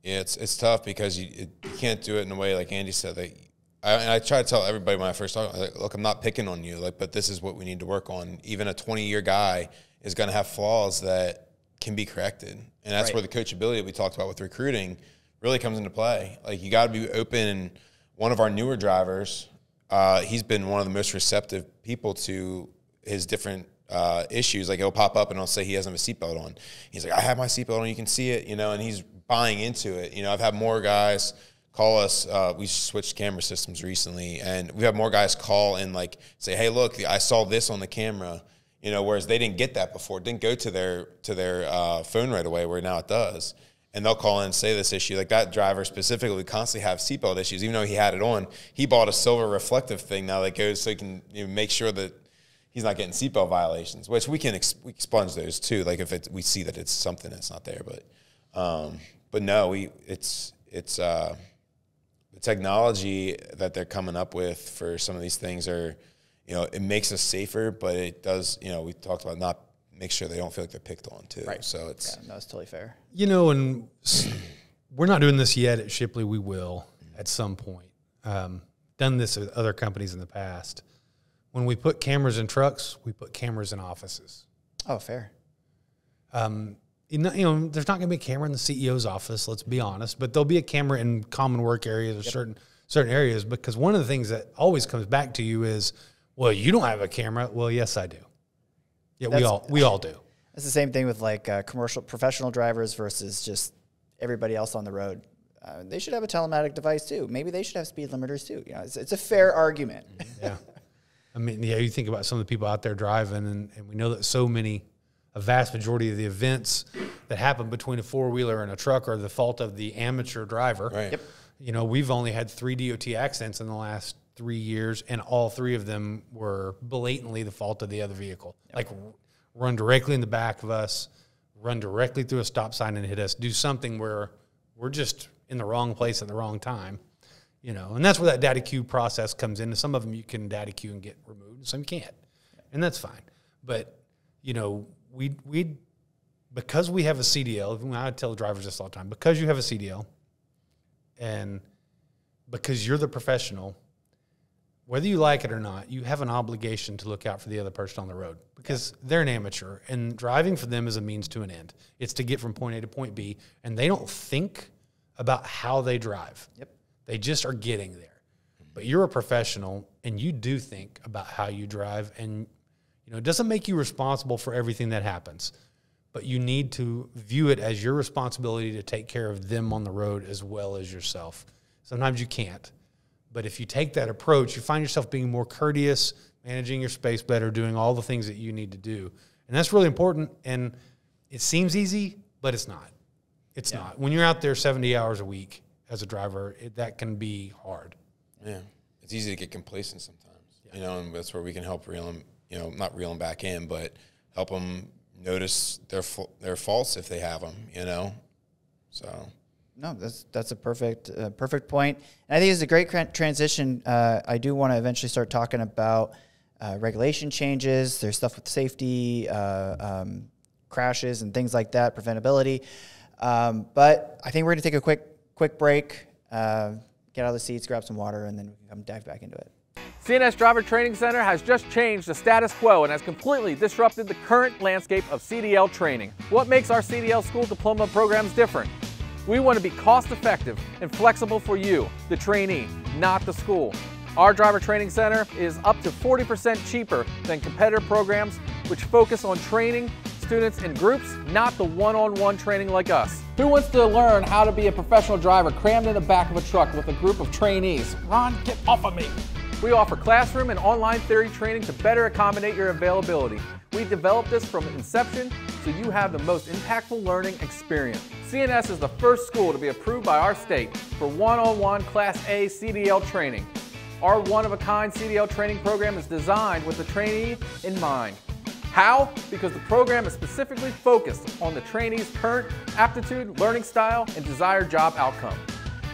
Yeah, it's tough because you can't do it in a way like Andy said. I try to tell everybody when I first started, look, I'm not picking on you, but this is what we need to work on. Even a 20-year guy is going to have flaws that can be corrected, and that's where the coachability we talked about with recruiting really comes into play. You got to be open. And one of our newer drivers, he's been one of the most receptive people to his different issues. He'll pop up and I'll say he doesn't have a seatbelt on. He's like, I have my seatbelt on, you can see it, and he's buying into it. I've had more guys call us. We switched camera systems recently, and we've had more guys call and say, hey, look, I saw this on the camera, whereas they didn't get that before. It didn't go to their phone right away, where now it does. And they'll call in and say this issue. That driver specifically constantly have seatbelt issues, even though he had it on. He bought a silver reflective thing now that goes so he can make sure that he's not getting seatbelt violations, which we can expunge those too. If we see that it's something that's not there, but no, it's the technology that they're coming up with for some of these things are, it makes us safer, but it does, we talked about not make sure they don't feel like they're picked on too. Right. So it's that's totally fair. And we're not doing this yet at Shipley. We will at some point. Done this with other companies in the past. When we put cameras in trucks, we put cameras in offices. Oh, fair. There's not going to be a camera in the CEO's office, let's be honest, but there'll be a camera in common work areas or certain areas, because one of the things that always comes back to you is, well, you don't have a camera. Well, yes, I do. Yeah, we all do. It's the same thing with commercial professional drivers versus just everybody else on the road. They should have a telematic device too. Maybe they should have speed limiters too. It's a fair argument. Yeah. I mean, you think about some of the people out there driving, and we know that a vast majority of the events that happen between a four-wheeler and a truck are the fault of the amateur driver. Right. Yep. We've only had 3 DOT accidents in the last 3 years, and all 3 of them were blatantly the fault of the other vehicle. Yep. Run directly in the back of us, run directly through a stop sign and hit us, do something where we're just in the wrong place at the wrong time. And that's where that data queue process comes in. And some of them you can data queue and get removed, and some you can't. And that's fine. But, we because we have a CDL, I tell drivers this all the time, because you have a CDL and because you're the professional, whether you like it or not, you have an obligation to look out for the other person on the road because they're an amateur, and driving for them is a means to an end. It's to get from point A to point B, and they don't think about how they drive. Yep. They just are getting there. But you're a professional, and you do think about how you drive, and it doesn't make you responsible for everything that happens, but you need to view it as your responsibility to take care of them on the road as well as yourself. Sometimes you can't. But if you take that approach, you find yourself being more courteous, managing your space better, doing all the things that you need to do. And that's really important. And it seems easy, but it's not. It's not. When you're out there 70 hours a week as a driver, that can be hard. Yeah. It's easy to get complacent sometimes, and that's where we can help reel them, not reel them back in, but help them notice their faults if they have them, so. No, that's a perfect point. And I think it's a great transition. I do want to eventually start talking about regulation changes. There's stuff with safety, crashes and things like that, preventability. But I think we're going to take a quick break, get out of the seats, grab some water, and then we can come dive back into it. CNS Driver Training Center has just changed the status quo and has completely disrupted the current landscape of CDL training. What makes our CDL school diploma programs different? We want to be cost-effective and flexible for you, the trainee, not the school. Our Driver Training Center is up to 40% cheaper than competitor programs which focus on training students in groups, not the one-on-one training like us. Who wants to learn how to be a professional driver crammed in the back of a truck with a group of trainees? Ron, get off of me! We offer classroom and online theory training to better accommodate your availability. We developed this from inception so you have the most impactful learning experience. CNS is the first school to be approved by our state for one-on-one Class A CDL training. Our one-of-a-kind CDL training program is designed with the trainee in mind. How? Because the program is specifically focused on the trainee's current aptitude, learning style, and desired job outcome.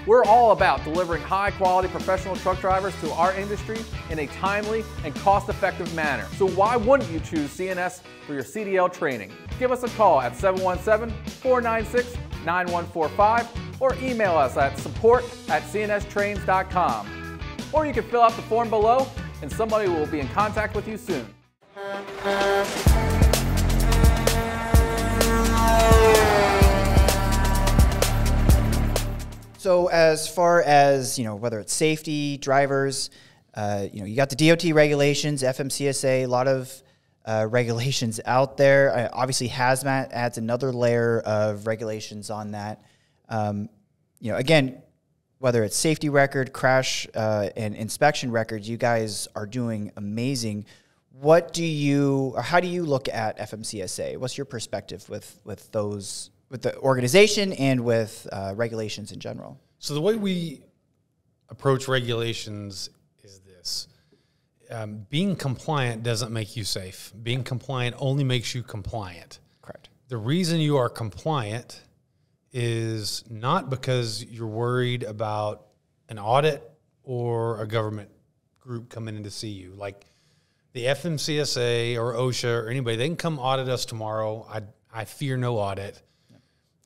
We're all about delivering high-quality professional truck drivers to our industry in a timely and cost-effective manner. So why wouldn't you choose CNS for your CDL training? Give us a call at 717-496-9145 or email us at support@cnstrains.com. Or you can fill out the form below and somebody will be in contact with you soon. So as far as, whether it's safety, drivers, you got the DOT regulations, FMCSA, a lot of regulations out there. Obviously, HAZMAT adds another layer of regulations on that. Again, whether it's safety record, crash, and inspection records, you guys are doing amazing. How do you look at FMCSA? What's your perspective with those? With the organization and with regulations in general? So the way we approach regulations is this. Being compliant doesn't make you safe. Being compliant only makes you compliant. Correct. The reason you are compliant is not because you're worried about an audit or a government group coming in to see you. Like the FMCSA or OSHA or anybody, they can come audit us tomorrow. I fear no audit.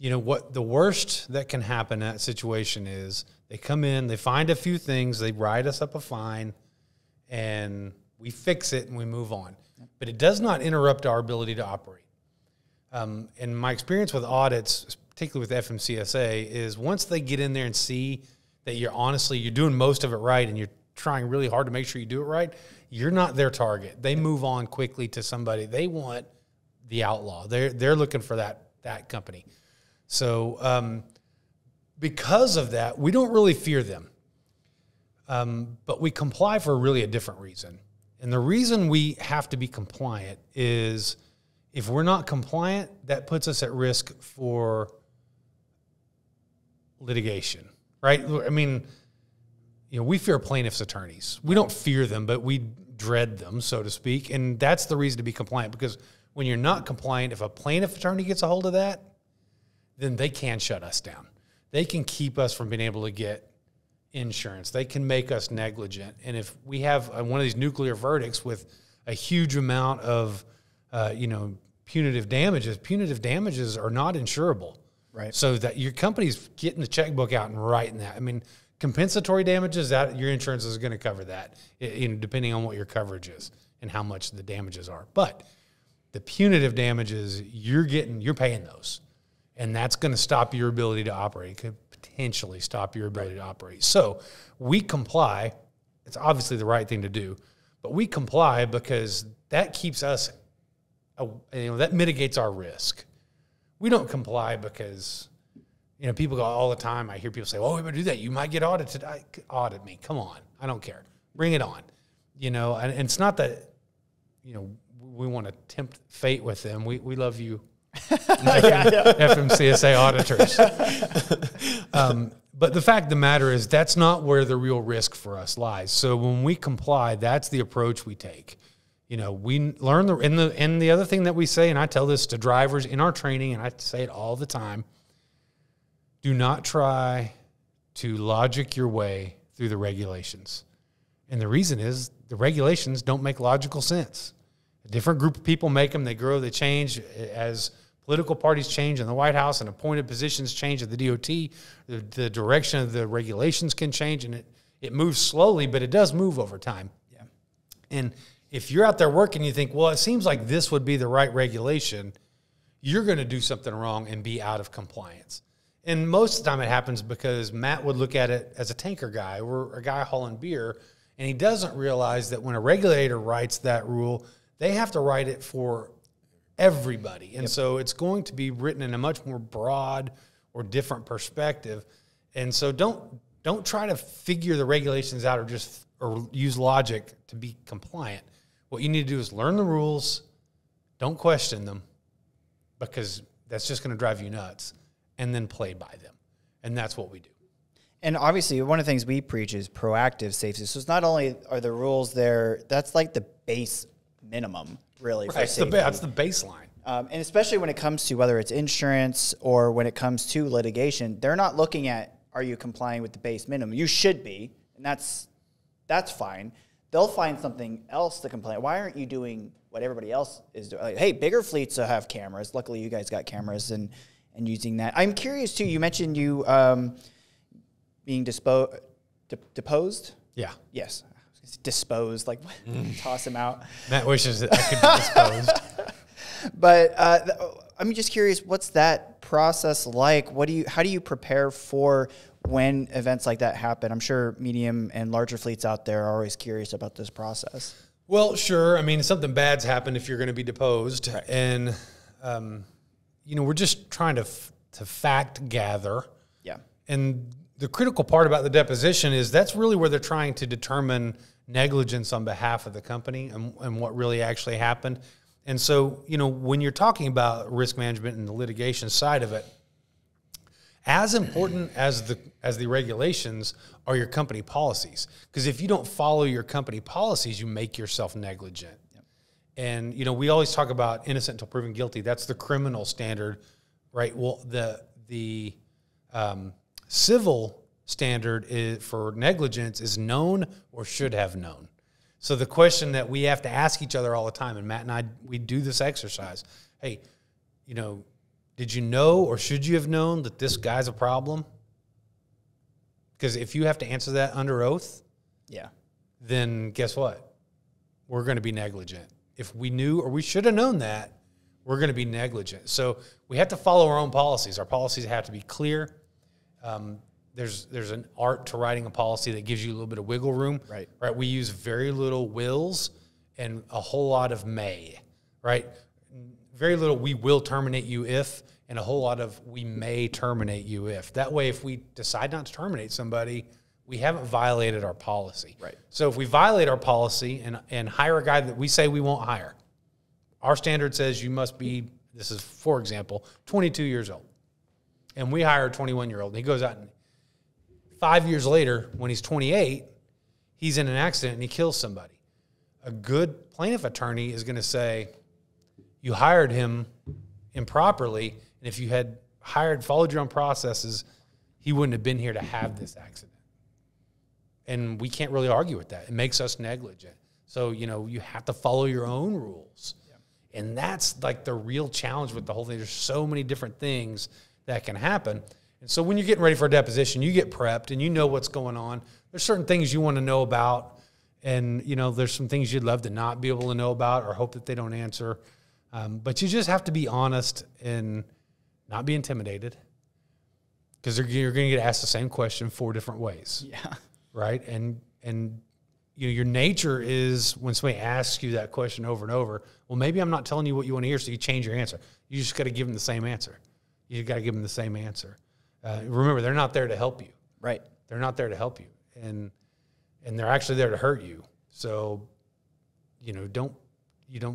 What the worst that can happen in that situation is they come in, they find a few things, they write us up a fine, and we fix it and we move on. But it does not interrupt our ability to operate. And my experience with audits, particularly with FMCSA, is once they get in there and see that you're doing most of it right and you're trying really hard to make sure you do it right, you're not their target. They move on quickly to somebody. They want the outlaw. They're looking for that company. So because of that, we don't really fear them. But we comply for really a different reason. And the reason we have to be compliant is if we're not compliant, that puts us at risk for litigation, right? I mean, we fear plaintiffs' attorneys. We don't fear them, but we dread them, so to speak. And that's the reason to be compliant, because when you're not compliant, if a plaintiff attorney gets a hold of that, then they can shut us down. They can keep us from being able to get insurance. They can make us negligent. And if we have one of these nuclear verdicts with a huge amount of, punitive damages are not insurable. Right. So that your company's getting the checkbook out and writing that. I mean, Compensatory damages, that your insurance is going to cover that, depending on what your coverage is and how much the damages are. But the punitive damages, you're paying those, and that's going to stop your ability to operate. It could potentially stop your ability to operate. So we comply. It's obviously the right thing to do, but we comply because that keeps us, that mitigates our risk. We don't comply because, people go all the time. I hear people say, "Oh, we better do that. You might get audited." Audit me. Come on. I don't care. Bring it on. And it's not that, we want to tempt fate with them. We love you, FMCSA auditors. But the fact of the matter is that's not where the real risk for us lies. So when we comply, that's the approach we take. We learn and the other thing that we say, and I tell this to drivers in our training, and I say it all the time, do not try to logic your way through the regulations. And the reason is the regulations don't make logical sense. A different group of people make them. They grow, they change. As political parties change in the White House and appointed positions change at the DOT, the direction of the regulations can change, and it moves slowly, but it does move over time. Yeah. And if you're out there working, you think, well, it seems like this would be the right regulation, you're going to do something wrong and be out of compliance. And most of the time it happens because Matt would look at it as a tanker guy or a guy hauling beer, and he doesn't realize that when a regulator writes that rule, they have to write it for everybody. And so it's going to be written in a much more broad or different perspective. And so don't try to figure the regulations out or use logic to be compliant. What you need to do is learn the rules, don't question them, because that's just going to drive you nuts, and then play by them. And that's what we do. And obviously, one of the things we preach is proactive safety. So it's not only are the rules there, that's like the base minimum, really, for safety. That's the baseline. And especially when it comes to whether it's insurance or when it comes to litigation, they're not looking at, are you complying with the base minimum? You should be, and that's fine. They'll find something else to complain. Why aren't you doing what everybody else is doing? Like, hey, bigger fleets have cameras. Luckily, you guys got cameras and using that. I'm curious, too. You mentioned you being deposed? Yeah. Yes. Disposed, like toss him out. Matt wishes that I could be disposed. But I'm just curious, what's that process like? How do you prepare for when events like that happen? I'm sure medium and larger fleets out there are always curious about this process. Well, sure. I mean, something bad's happened if you're going to be deposed. Right. And, we're just trying to fact gather. Yeah. And the critical part about the deposition is that's really where they're trying to determine negligence on behalf of the company and what really actually happened. And so, when you're talking about risk management and the litigation side of it, as important as the regulations are your company policies. Because if you don't follow your company policies, you make yourself negligent. Yep. And, we always talk about innocent until proven guilty. That's the criminal standard, right? Well, the civil standard for negligence is known or should have known. So the question that we have to ask each other all the time, and Matt and I, we do this exercise. Hey, did you know or should you have known that this guy's a problem? Because if you have to answer that under oath, then guess what? We're going to be negligent. If we knew or we should have known that, we're going to be negligent. So we have to follow our own policies. Our policies have to be clear. There's an art to writing a policy that gives you a little bit of wiggle room. Right. We use very little wills and a whole lot of may. Right. Very little we will terminate you if, and a whole lot of we may terminate you if. That way, if we decide not to terminate somebody, we haven't violated our policy. Right. So if we violate our policy and hire a guy that we say we won't hire, our standard says you must be, this is, for example, 22 years old. And we hire a 21-year-old. And he goes out and 5 years later, when he's 28, he's in an accident and he kills somebody. A good plaintiff attorney is going to say, you hired him improperly, and if you had followed your own processes, he wouldn't have been here to have this accident. And we can't really argue with that. It makes us negligent. So, you have to follow your own rules. Yeah. And that's like the real challenge with the whole thing. There's so many different things that can happen. And so when you're getting ready for a deposition, you get prepped and you know what's going on. There's certain things you want to know about, and there's some things you'd love to not be able to know about or hope that they don't answer. But you just have to be honest and not be intimidated, because you're going to get asked the same question 4 different ways. Yeah. Right. And your nature is, when somebody asks you that question over and over, well, maybe I'm not telling you what you want to hear, so you change your answer. You just got to give them the same answer. You got to give them the same answer. Remember, they're not there to help you. Right. They're not there to help you. And they're actually there to hurt you. So, you don't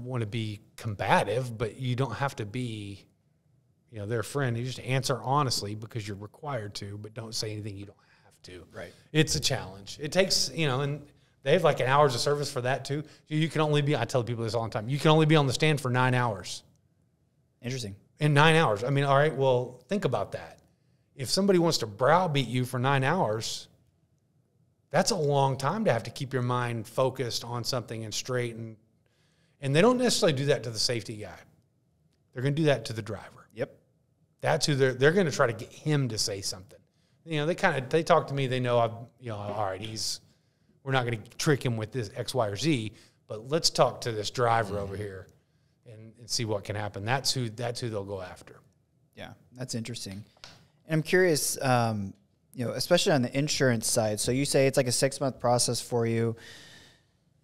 want to be combative, but you don't have to be, their friend. You just answer honestly because you're required to, but don't say anything you don't have to. Right. It's a challenge. It takes, and they have like an hours of service for that too. You can only be, I tell people this all the time, you can only be on the stand for 9 hours. Interesting. In 9 hours. I mean, all right, well, think about that. If somebody wants to browbeat you for 9 hours, that's a long time to have to keep your mind focused on something and straight. And they don't necessarily do that to the safety guy. They're going to do that to the driver. Yep. That's who they're going to try to get him to say something. They talk to me. They know all right, we're not going to trick him with this X, Y, or Z, but let's talk to this driver over here and see what can happen. That's who they'll go after. Yeah, that's interesting. And I'm curious, especially on the insurance side. So you say it's like a 6-month process for you,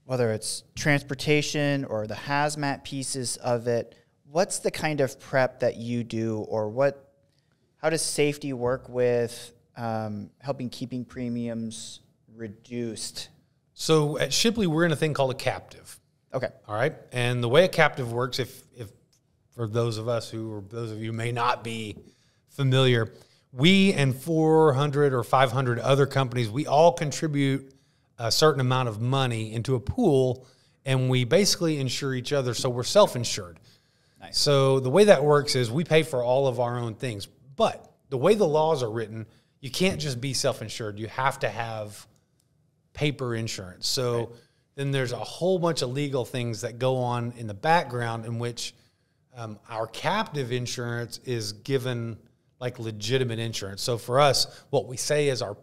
whether it's transportation or the HAZMAT pieces of it. What's the kind of prep that you do, or how does safety work with helping keeping premiums reduced? So at Shipley, we're in a thing called a captive. Okay. All right. And the way a captive works, if for those of you may not be familiar, we and 400 or 500 other companies, we all contribute a certain amount of money into a pool, and we basically insure each other. So we're self-insured. Nice. So the way that works is we pay for all of our own things. But the way the laws are written, you can't just be self-insured. You have to have paper insurance. So then there's a whole bunch of legal things that go on in the background in which our captive insurance is given like legitimate insurance. So for us, what we say is our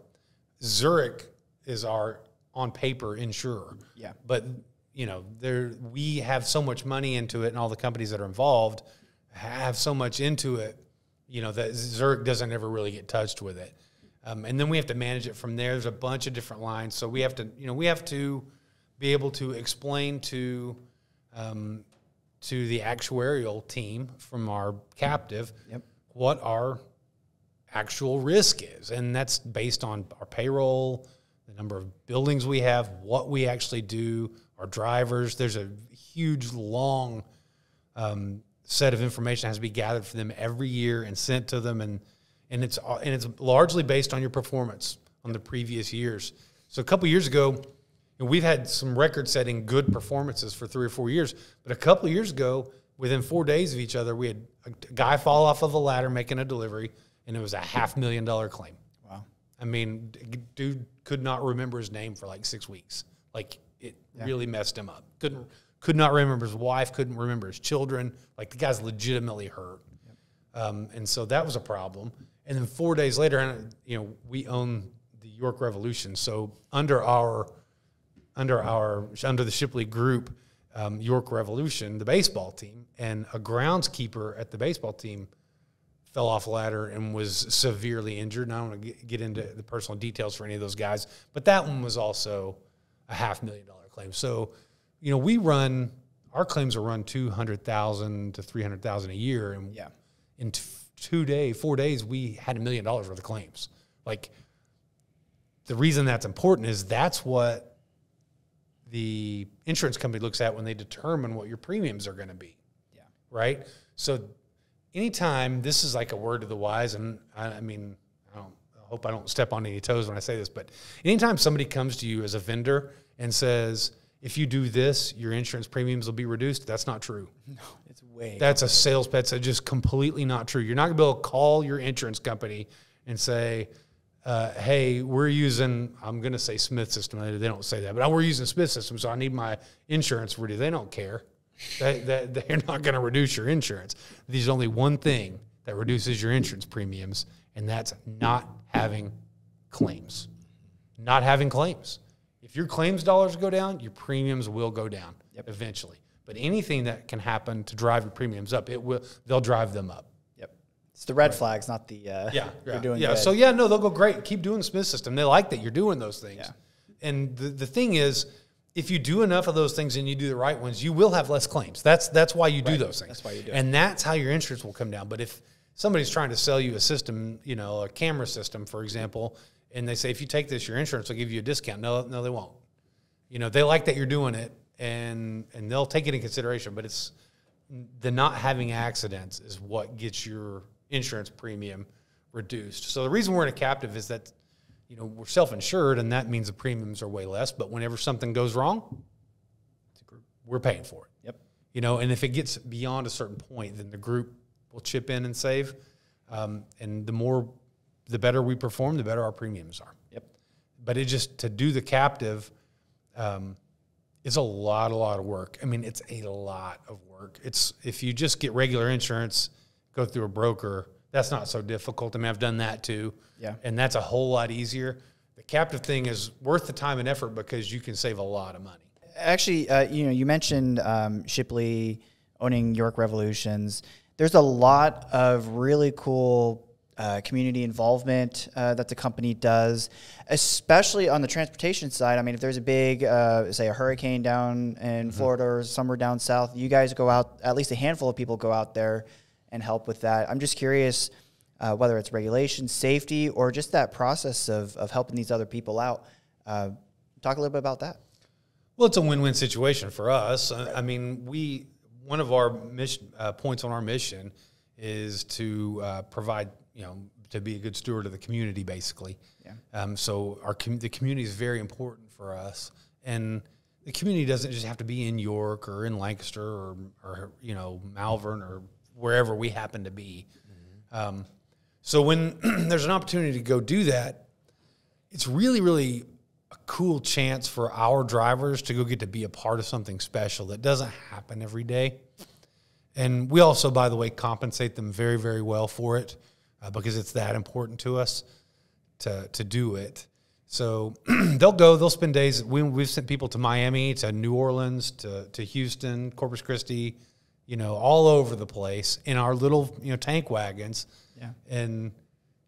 Zurich is our on paper insurer. Yeah. But we have so much money into it, and all the companies that are involved have so much into it, that Zurich doesn't ever really get touched with it. And then we have to manage it from there. There's a bunch of different lines. So we have to be able to explain to the actuarial team from our captive what our actual risk is. And that's based on our payroll, the number of buildings we have, what we actually do, our drivers. There's a huge, long set of information that has to be gathered for them every year and sent to them. And it's largely based on your performance on the previous years. So a couple of years ago, we've had some record-setting good performances for 3 or 4 years. But a couple of years ago, within 4 days of each other, we had a guy fall off of a ladder making a delivery, and it was a $500,000 claim. Wow. I mean, dude could not remember his name for like 6 weeks. Like, it really messed him up. Could not remember his wife, couldn't remember his children. Like, the guy's legitimately hurt. And so that was a problem. And then 4 days later, we own the York Revolution. So under the Shipley group, York Revolution, the baseball team, and a groundskeeper at the baseball team fell off a ladder and was severely injured. And I don't want to get into the personal details for any of those guys, but that one was also a $500,000 claim. So, our claims are run $200,000 to $300,000 a year, and in 4 days, we had $1 million worth of claims. Like, the reason that's important is that's what the insurance company looks at when they determine what your premiums are going to be. Yeah. Right? So anytime, this is like a word to the wise, and I hope I don't step on any toes when I say this, but anytime somebody comes to you as a vendor and says, if you do this, your insurance premiums will be reduced, that's not true. No, it's way. That's a sales pitch. That's just completely not true. You're not going to be able to call your insurance company and say, hey, we're using, I'm going to say Smith System. They don't say that, but we're using Smith System, so I need my insurance reduced. They don't care. They're not going to reduce your insurance. There's only one thing that reduces your insurance premiums, and that's not having claims. Not having claims. If your claims dollars go down, your premiums will go down eventually. But anything that can happen to drive your premiums up, they'll drive them up. Yep. It's the red flags, not the you're doing good. So they'll go great. Keep doing the Smith system. They like that you're doing those things. Yeah. And the thing is, if you do enough of those things and you do the right ones, you will have less claims. That's why you do those things. That's why you do it. And that's how your insurance will come down. But if somebody's trying to sell you a system, a camera system, for example, and they say, if you take this, your insurance will give you a discount. No, they won't. They like that you're doing it, and they'll take it in consideration. But it's the not having accidents is what gets your insurance premium reduced. So the reason we're in a captive is that, we're self-insured, and that means the premiums are way less. But whenever something goes wrong, we're paying for it. Yep. And if it gets beyond a certain point, then the group will chip in and save. And the better we perform, the better our premiums are. Yep. But to do the captive is a lot of work. I mean, it's a lot of work. If you just get regular insurance, go through a broker, that's not so difficult. I mean, I've done that too. Yeah. And that's a whole lot easier. The captive thing is worth the time and effort because you can save a lot of money. Actually, you mentioned Shipley owning York Revolutions. There's a lot of really cool community involvement that the company does, especially on the transportation side. I mean, if there's a big, say, a hurricane down in Florida or somewhere down south, you guys go out, at least a handful of people go out there and help with that. I'm just curious whether it's regulation, safety, or just that process of helping these other people out. Talk a little bit about that. Well, it's a win-win situation for us. I mean, one of our mission, points on our mission is to provide, to be a good steward of the community, basically. Yeah. So the community is very important for us, and the community doesn't just have to be in York or in Lancaster or Malvern or wherever we happen to be. So when there's an opportunity to go do that, it's really, really a cool chance for our drivers to go get to be a part of something special that doesn't happen every day. And we also, by the way, compensate them very, very well for it because it's that important to us to do it. So they'll spend days. We've sent people to Miami, to New Orleans, to Houston, Corpus Christi, all over the place in our little, tank wagons. Yeah. And,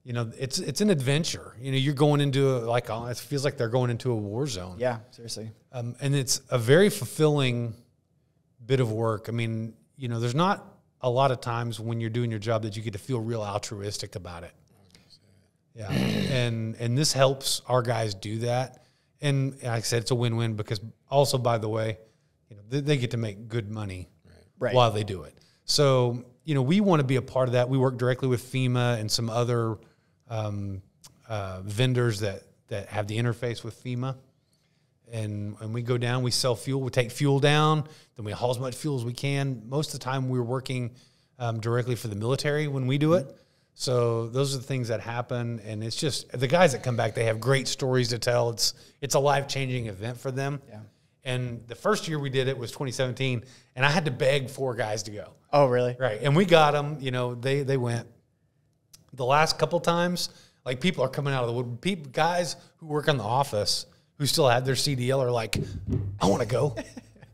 it's an adventure. You're going into it feels like they're going into a war zone. Yeah, seriously. And it's a very fulfilling bit of work. I mean, there's not a lot of times when you're doing your job that you get to feel real altruistic about it. Yeah. And this helps our guys do that. And like I said, it's a win-win because also, by the way, they get to make good money while they do it. So, we want to be a part of that. We work directly with FEMA and some other vendors that have the interface with FEMA. And we go down, we sell fuel, we take fuel down, then we haul as much fuel as we can. Most of the time we're working directly for the military when we do it. So those are the things that happen. And it's just the guys that come back, they have great stories to tell. It's a life-changing event for them. Yeah. And the first year we did it was 2017, and I had to beg 4 guys to go. Oh, really? Right. And we got them, they went. The last couple times, people are coming out of the wood. Guys who work in the office who still have their CDL are like, I want to go.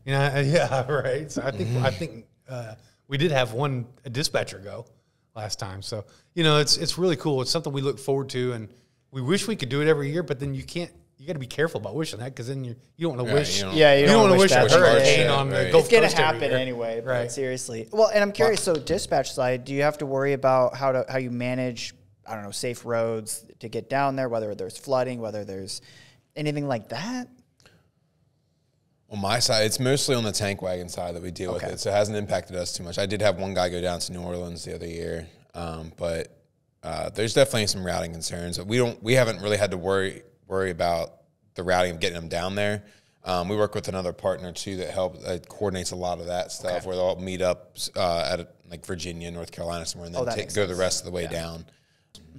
Yeah, right. So I think we did have a dispatcher go last time. So, it's really cool. It's something we look forward to, and we wish we could do it every year, but then you can't. You got to be careful about wishing that because then you don't want to wish. You don't want to wish that hurricane on the Gulf It's going Coast to happen every year. anyway. But Right. Seriously. Well, and I'm curious. So, dispatch side, do you have to worry about how you manage? I don't know, safe roads to get down there, whether there's flooding, whether there's anything like that? On my side, it's mostly on the tank wagon side that we deal with it, so it hasn't impacted us too much. I did have one guy go down to New Orleans the other year, but there's definitely some routing concerns. We haven't really had to worry about the routing of getting them down there. We work with another partner too that coordinates a lot of that stuff, where they'll meet up at Virginia, North Carolina, somewhere, and then go the rest of the way down.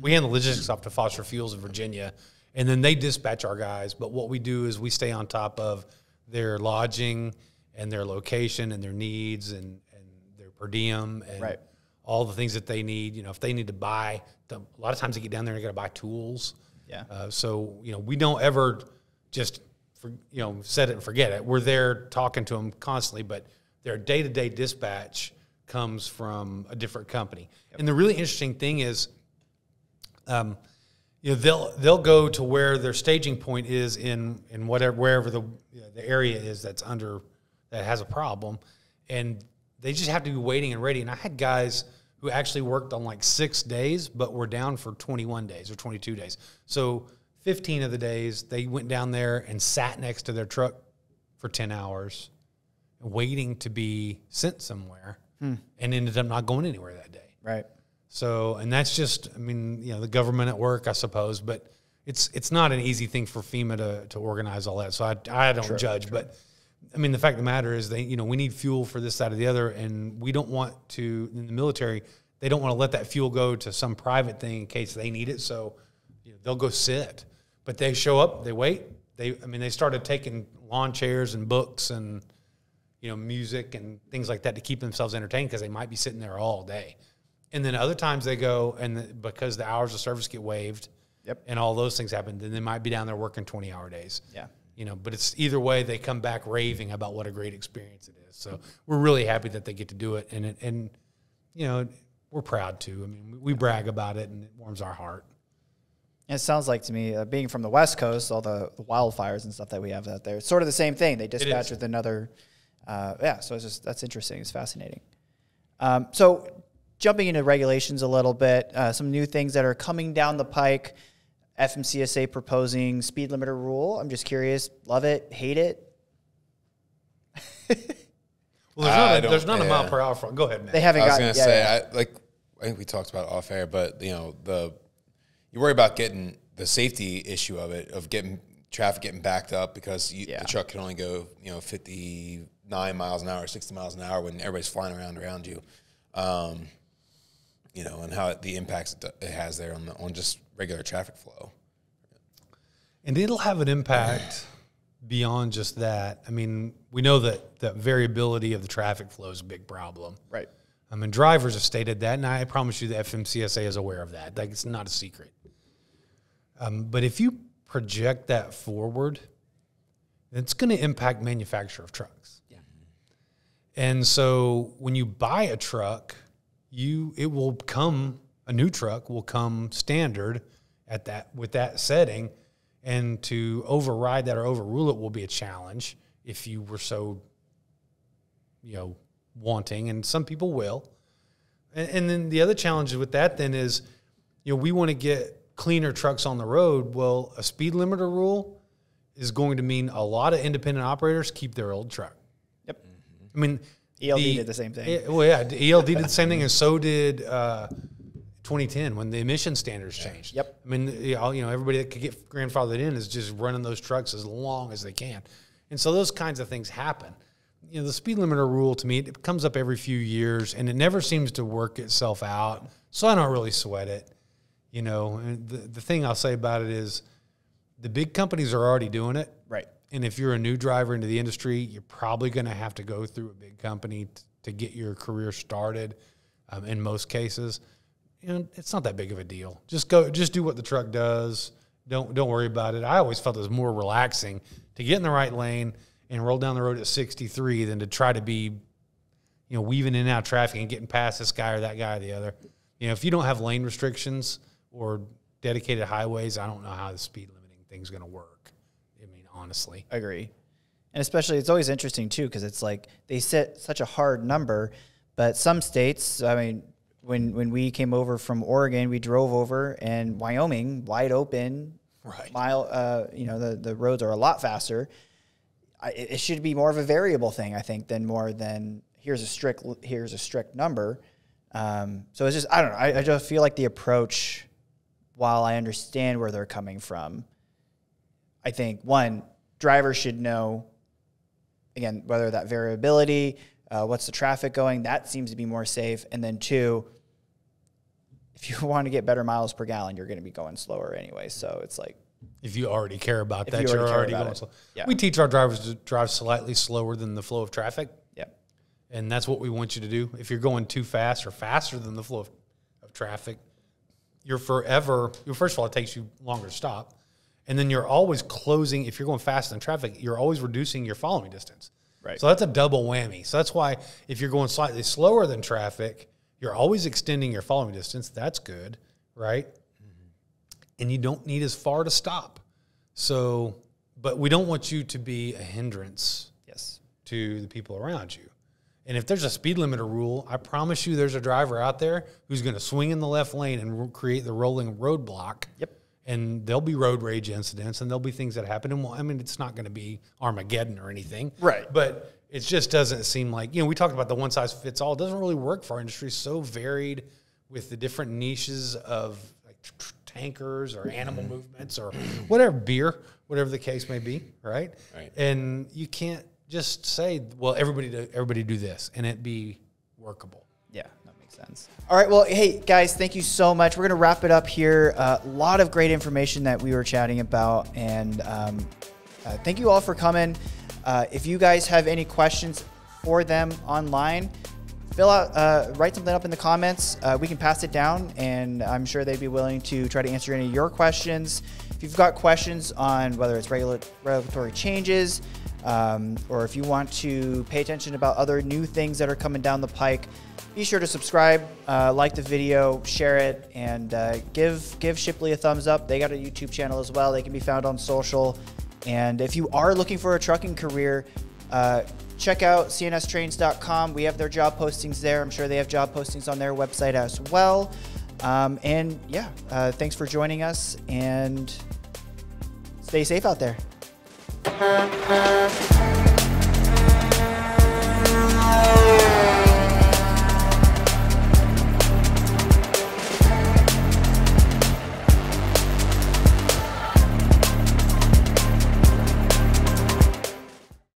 We handle logistics off to Foster Fuels in Virginia, and then they dispatch our guys. But what we do is we stay on top of their lodging and their location and their needs and their per diem and all the things that they need. If they need to buy, a lot of times they get down there and they got to buy tools. Yeah. So we don't ever just set it and forget it. We're there talking to them constantly, but their day-to-day dispatch comes from a different company. Yep. And the really interesting thing is, they'll go to where their staging point is in wherever the area is that has a problem, and they just have to be waiting and ready. And I had guys who actually worked on like 6 days, but were down for 21 days or 22 days. So 15 of the days they went down there and sat next to their truck for 10 hours, waiting to be sent somewhere, and ended up not going anywhere that day. Right. So, and that's just, the government at work, I suppose, but it's not an easy thing for FEMA to organize all that. So I don't judge, but the fact of the matter is we need fuel for this, that, or the other, and we don't want to, in the military, they don't want to let that fuel go to some private thing in case they need it. So they'll go sit, but they show up, they wait. They started taking lawn chairs and books and, music and things like that to keep themselves entertained because they might be sitting there all day. And then other times they go, and because the hours of service get waived, and all those things happen, then they might be down there working 20-hour days. Yeah. But it's either way, they come back raving about what a great experience it is. So we're really happy that they get to do it, and we're proud to. We brag about it, and it warms our heart. It sounds like to me, being from the West Cost, all the wildfires and stuff that we have out there, it's sort of the same thing. They dispatch with another. So that's interesting. It's fascinating. So jumping into regulations a little bit, some new things that are coming down the pike. FMCSA proposing speed limiter rule. I'm just curious. Love it? Hate it? Well, there's not a mile per hour front. Go ahead, man. They haven't. I was going to say, I think we talked about it off air, but you worry about getting the safety issue of it, of traffic getting backed up because the truck can only go 59 miles an hour, 60 miles an hour when everybody's flying around you. And how the impacts it has there on just regular traffic flow. And it'll have an impact beyond just that. We know that variability of the traffic flow is a big problem. Right. Drivers have stated that, and I promise you the FMCSA is aware of that. It's not a secret. But if you project that forward, it's going to impact manufacture of trucks. Yeah. And so when you buy a truck, a new truck will come standard with that setting, and to override that or overrule it will be a challenge if you were so, wanting, and some people will. And then the other challenge with that then is, we want to get cleaner trucks on the road. Well, a speed limiter rule is going to mean a lot of independent operators keep their old truck. Yep. ELD did the same thing. ELD did the same thing, and so did 2010 when the emission standards changed. Yep. Everybody that could get grandfathered in is just running those trucks as long as they can. And so those kinds of things happen. The speed limiter rule, to me, it comes up every few years, and it never seems to work itself out, so I don't really sweat it. And the thing I'll say about it is the big companies are already doing it. Right. And if you're a new driver into the industry, you're probably going to have to go through a big company to get your career started. In most cases, it's not that big of a deal. Just do what the truck does. Don't worry about it. I always felt it was more relaxing to get in the right lane and roll down the road at 63 than to try to be, weaving in and out of traffic and getting past this guy or that guy or the other. If you don't have lane restrictions or dedicated highways, I don't know how the speed limiting thing's going to work. Honestly. Agree. And especially, it's always interesting, too, because it's like they set such a hard number, but some states, when we came over from Oregon, we drove over, and Wyoming, wide open, mile, the roads are a lot faster. It should be more of a variable thing, I think, than here's a strict number. So it's just, I don't know. I just feel like the approach, while I understand where they're coming from, I think, one, drivers should know, again, whether that variability, what's the traffic going, that seems to be more safe. And then two, if you want to get better miles per gallon, you're going to be going slower anyway. So it's like, if you already care about that, you're already going slow. Yeah. We teach our drivers to drive slightly slower than the flow of traffic. Yeah. And that's what we want you to do. If you're going too fast or faster than the flow of traffic, first of all, it takes you longer to stop. And then you're always closing. If you're going fast in traffic, you're always reducing your following distance. Right. So that's a double whammy. So that's why if you're going slightly slower than traffic, you're always extending your following distance. That's good, right? And you don't need as far to stop. So, but we don't want you to be a hindrance to the people around you. And if there's a speed limiter rule, I promise you there's a driver out there who's going to swing in the left lane and create the rolling roadblock. Yep. And there'll be road rage incidents, and there'll be things that happen. And I mean, it's not going to be Armageddon or anything. Right. But it just doesn't seem like, we talked about the one size fits all. It doesn't really work for our industry. It's so varied with the different niches of like tankers or animal movements or whatever, whatever the case may be, right? Right. And you can't just say, well, everybody do this and it be workable. Yeah, that makes sense. All right, well, hey, guys, thank you so much. We're going to wrap it up here. A lot of great information that we were chatting about, and thank you all for coming. If you guys have any questions for them online, write something up in the comments. We can pass it down, and I'm sure they'd be willing to try to answer any of your questions. If you've got questions on whether it's regulatory changes, or if you want to pay attention about other new things that are coming down the pike, be sure to subscribe, like the video, share it, and give Shipley a thumbs up. They got a YouTube channel as well. They can be found on social. And if you are looking for a trucking career, check out cnstrains.com. We have their job postings there. I'm sure they have job postings on their website as well. And yeah, thanks for joining us, and stay safe out there.